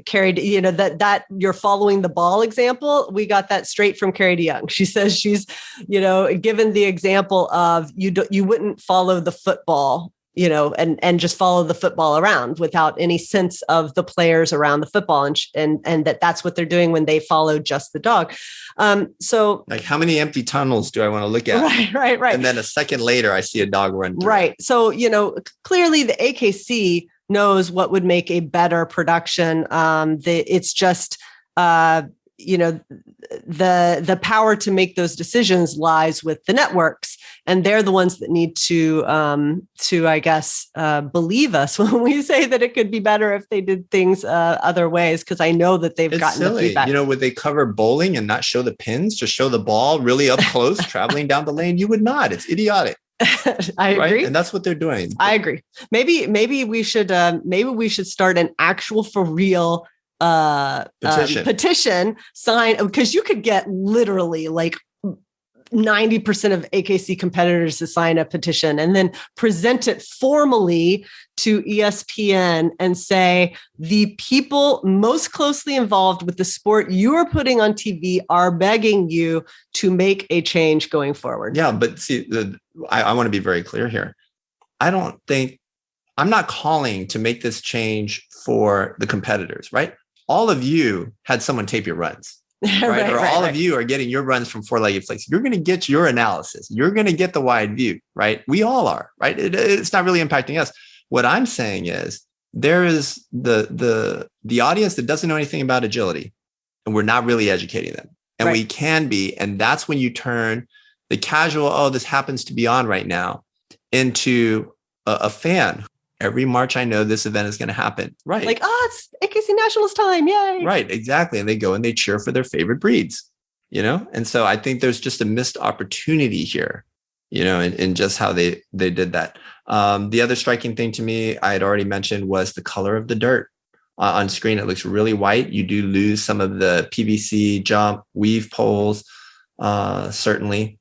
C: Carrie, you know, that you're following the ball example, we got that straight from Carrie DeYoung. She says she's, you know, given the example of you wouldn't follow the football, you know, and just follow the football around without any sense of the players around the football, and that's what they're doing when they follow just the dog. So
E: like, how many empty tunnels do I want to look at?
C: Right.
E: And then a second later, I see a dog run through.
C: Right. So, you know, clearly the AKC knows what would make a better production. It's just, you know, the power to make those decisions lies with the networks, and they're the ones that need to I guess, believe us when we say that it could be better if they did things other ways. Because I know that they've gotten
E: silly.
C: The feedback.
E: You know, would they cover bowling and not show the pins, just show the ball really up close, traveling down the lane? You would not. It's idiotic.
C: I agree.
E: And that's what they're doing.
C: I agree. Maybe we should start an actual for real petition sign, because you could get literally like 90% of AKC competitors to sign a petition and then present it formally to ESPN and say, the people most closely involved with the sport you are putting on TV are begging you to make a change going forward.
E: Yeah, but see, I want to be very clear here. I'm not calling to make this change for the competitors, right? All of you had someone tape your runs. Right? All of you are getting your runs from Four-Legged Flakes. You're going to get your analysis. You're going to get the wide view, right? We all are, right? It's not really impacting us. What I'm saying is there is the audience that doesn't know anything about agility, and we're not really educating them. And we can be. And that's when you turn the casual, oh, this happens to be on right now, into a fan. Every March, I know this event is going to happen. Right.
C: Like, it's AKC Nationals time. Yay.
E: Right. Exactly. And they go and they cheer for their favorite breeds, And so I think there's just a missed opportunity here, in just how they did that. The other striking thing to me, I had already mentioned, was the color of the dirt on screen. It looks really white. You do lose some of the PVC jump weave poles, certainly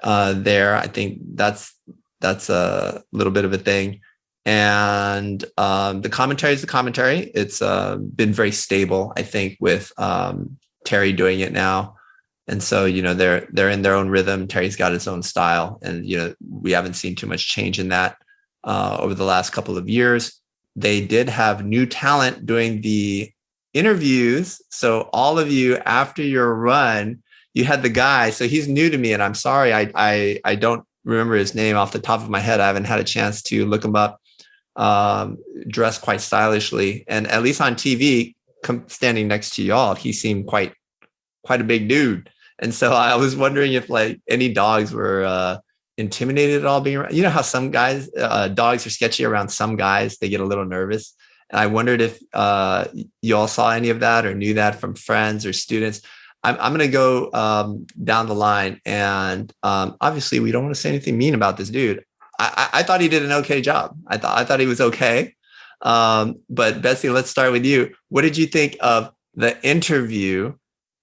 E: there. I think that's a little bit of a thing. And the commentary is the commentary. It's been very stable, I think, with Terry doing it now. And so, they're in their own rhythm. Terry's got his own style. And, we haven't seen too much change in that over the last couple of years. They did have new talent doing the interviews. So all of you, after your run, you had the guy. So he's new to me. And I'm sorry, I don't remember his name off the top of my head. I haven't had a chance to look him up. Dressed quite stylishly, and at least on TV, standing next to y'all, he seemed quite a big dude. And so I was wondering if any dogs were intimidated at all being around. How some guys, dogs are sketchy around some guys, they get a little nervous. And I wondered if y'all saw any of that or knew that from friends or students. I'm going to go down the line, and obviously we don't want to say anything mean about this dude. I thought he did an okay job. I thought he was okay. But Betsey, let's start with you. What did you think of the interview?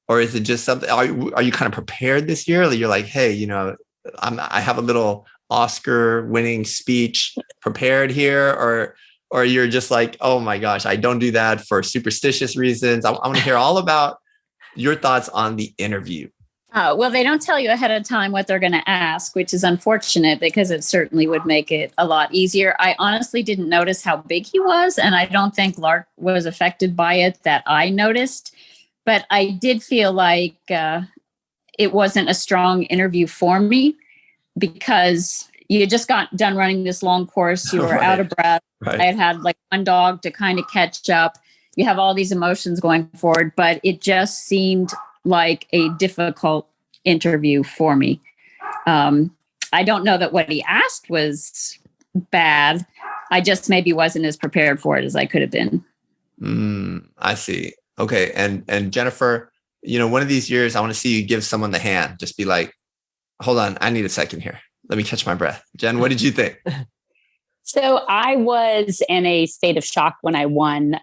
E: Or is it just something, are you kind of prepared this year? You're like, hey, I have a little Oscar winning speech prepared here, or you're just like, oh my gosh, I don't do that for superstitious reasons. I want to hear all about your thoughts on the interview.
B: Well, they don't tell you ahead of time what they're going to ask, which is unfortunate because it certainly would make it a lot easier. I honestly didn't notice how big he was, and I don't think Lark was affected by it that I noticed. But I did feel like it wasn't a strong interview for me because you just got done running this long course. You were out of breath. Right. I had one dog to kind of catch up. You have all these emotions going forward, but it just seemed like a difficult interview for me. I don't know that what he asked was bad. I just maybe wasn't as prepared for it as I could have been.
E: I see. Okay. And Jennifer, one of these years, I want to see you give someone the hand. Just be like, hold on, I need a second here. Let me catch my breath. Jen, what did you think?
D: So I was in a state of shock when I won.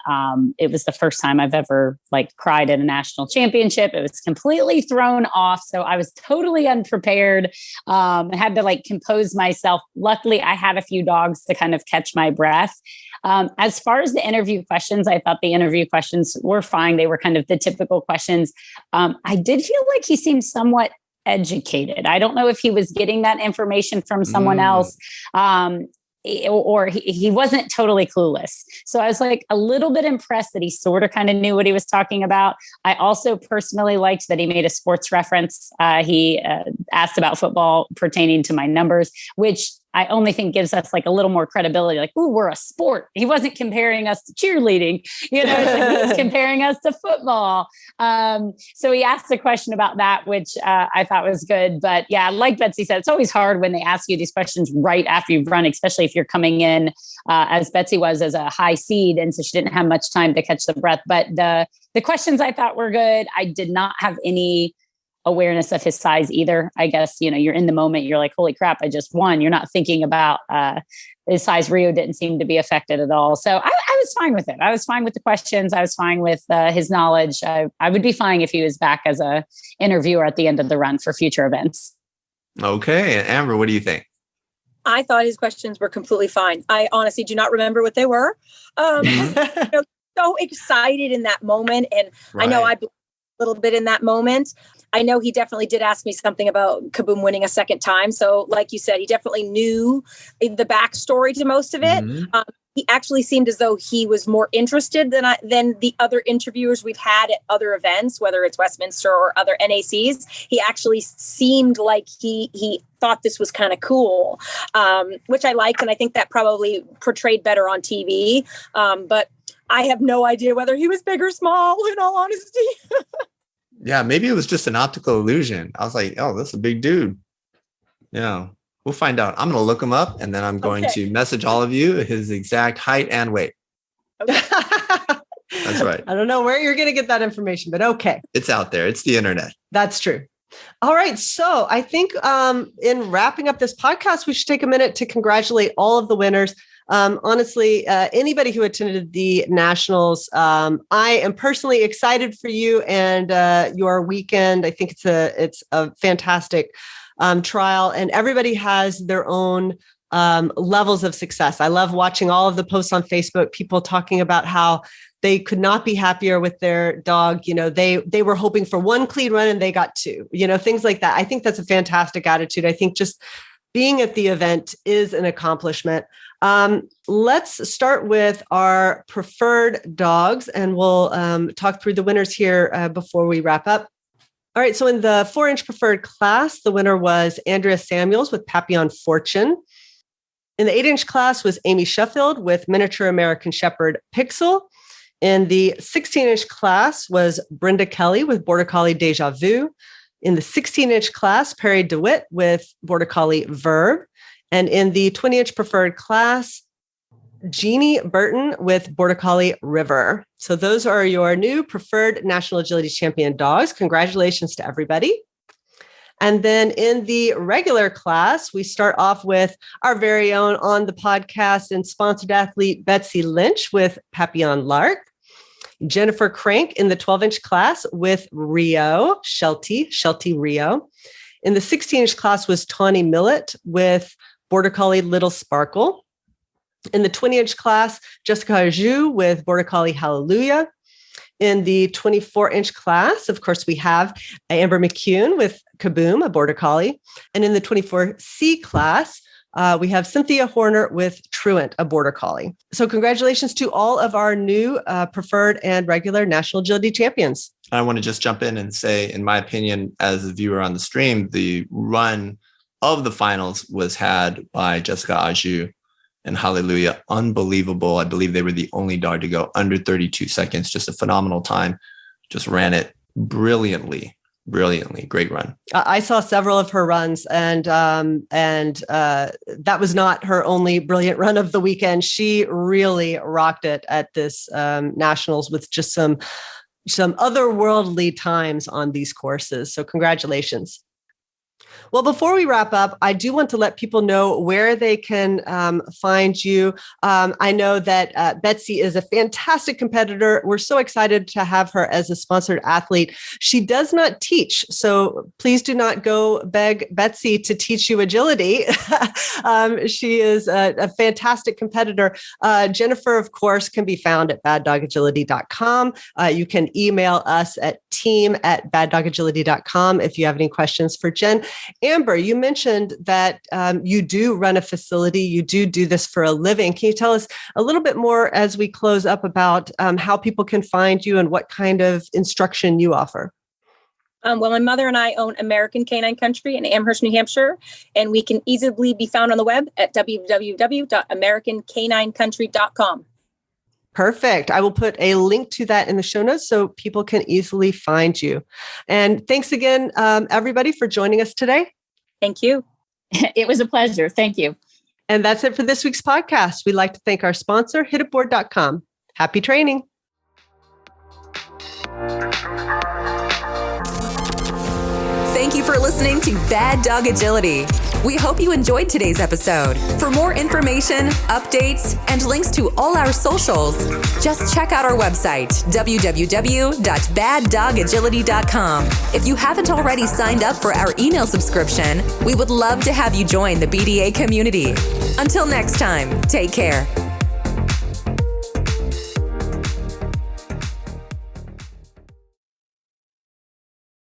D: It was the first time I've ever cried at a national championship. It was completely thrown off. So I was totally unprepared. I had to compose myself. Luckily, I had a few dogs to kind of catch my breath. As far as the interview questions, I thought the interview questions were fine. They were kind of the typical questions. I did feel like he seemed somewhat educated. I don't know if he was getting that information from someone else. Or he wasn't totally clueless. So I was a little bit impressed that he sort of kind of knew what he was talking about. I also personally liked that he made a sports reference. He asked about football pertaining to my numbers, which I only think gives us a little more credibility. Ooh, we're a sport. He wasn't comparing us to cheerleading. He was comparing us to football. So he asked a question about that, which I thought was good. But yeah, like Betsey said, it's always hard when they ask you these questions right after you've run, especially if you're coming in as Betsey was as a high seed. And so she didn't have much time to catch the breath. But the questions I thought were good. I did not have any awareness of his size either. I guess, you're in the moment. You're like, holy crap, I just won. You're not thinking about his size. Rio didn't seem to be affected at all. So I was fine with it. I was fine with the questions. I was fine with his knowledge. I would be fine if he was back as a interviewer at the end of the run for future events.
E: Okay. And Amber, what do you think?
F: I thought his questions were completely fine. I honestly do not remember what they were. So excited in that moment. And
E: Right.
F: I know I blew a little bit in that moment. I know he definitely did ask me something about Kaboom winning a second time. So like you said, he definitely knew the backstory to most of it.
E: Mhm.
F: He actually seemed as though he was more interested than the other interviewers we've had at other events, whether it's Westminster or other NACs. He actually seemed like he thought this was kind of cool, which I liked. And I think that probably portrayed better on TV. But I have no idea whether he was big or small, in all honesty.
E: Yeah, maybe it was just an optical illusion. I was like, oh, that's a big dude. Yeah, we'll find out. I'm going to look him up, and then I'm going to message all of you his exact height and weight.
F: Okay.
E: That's right.
C: I don't know where you're going to get that information, but okay.
E: It's out there. It's the internet.
C: That's true. All right. So I think in wrapping up this podcast, we should take a minute to congratulate all of the winners. Honestly, anybody who attended the Nationals, I am personally excited for you and your weekend. I think it's a fantastic trial, and everybody has their own levels of success. I love watching all of the posts on Facebook, people talking about how they could not be happier with their dog. You know, they were hoping for one clean run and they got two, things like that. I think that's a fantastic attitude. I think just being at the event is an accomplishment. Let's start with our preferred dogs, and we'll talk through the winners here before we wrap up. All right. So in the 4-inch preferred class, the winner was Andrea Samuels with Papillon Fortune. In the 8-inch class was Amy Sheffield with Miniature American Shepherd Pixel. In the 16-inch class was Brenda Kelly with Border Collie Deja Vu. In the 16-inch class, Perry DeWitt with Border Collie Verb. And in the 20-inch preferred class, Jeannie Burton with Border Collie River. So those are your new preferred National Agility Champion dogs. Congratulations to everybody. And then in the regular class, we start off with our very own on the podcast and sponsored athlete, Betsey Lynch with Papillon Lark. Jennifer Crank in the 12-inch class with Rio, Sheltie Rio. In the 16-inch class was Tawny Millett with Border Collie Little Sparkle. In the 20-inch class, Jessica Arjou with Border Collie Hallelujah. In the 24-inch class, of course, we have Amber McCune with Kaboom, a Border Collie. And in the 24C class, we have Cynthia Horner with Truant, a Border Collie. So congratulations to all of our new preferred and regular National Agility champions.
E: I want to just jump in and say, in my opinion, as a viewer on the stream, the run of the finals was had by Jessica Arjou and Hallelujah. Unbelievable. I believe they were the only dog to go under 32 seconds. Just a phenomenal time. Just ran it brilliantly. Great run.
C: I saw several of her runs, and that was not her only brilliant run of the weekend. She really rocked it at this Nationals with just some otherworldly times on these courses. So congratulations. Well, before we wrap up, I do want to let people know where they can find you. I know that Betsey is a fantastic competitor. We're so excited to have her as a sponsored athlete. She does not teach, so please do not go beg Betsey to teach you agility. She is a fantastic competitor. Jennifer, of course, can be found at baddogagility.com. You can email us at team@baddogagility.com if you have any questions for Jen. Amber, you mentioned that you do run a facility. You do this for a living. Can you tell us a little bit more as we close up about how people can find you and what kind of instruction you offer?
F: Well, my mother and I own American Canine Country in Amherst, New Hampshire, and we can easily be found on the web at www.americancanincountry.com.
C: Perfect. I will put a link to that in the show notes so people can easily find you. And thanks again, everybody, for joining us today.
F: Thank you.
B: It was a pleasure. Thank you.
C: And that's it for this week's podcast. We'd like to thank our sponsor, hititboard.com. Happy training.
A: Thank you for listening to Bad Dog Agility. We hope you enjoyed today's episode. For more information, updates, and links to all our socials, just check out our website, www.baddogagility.com. If you haven't already signed up for our email subscription, we would love to have you join the BDA community. Until next time, take care.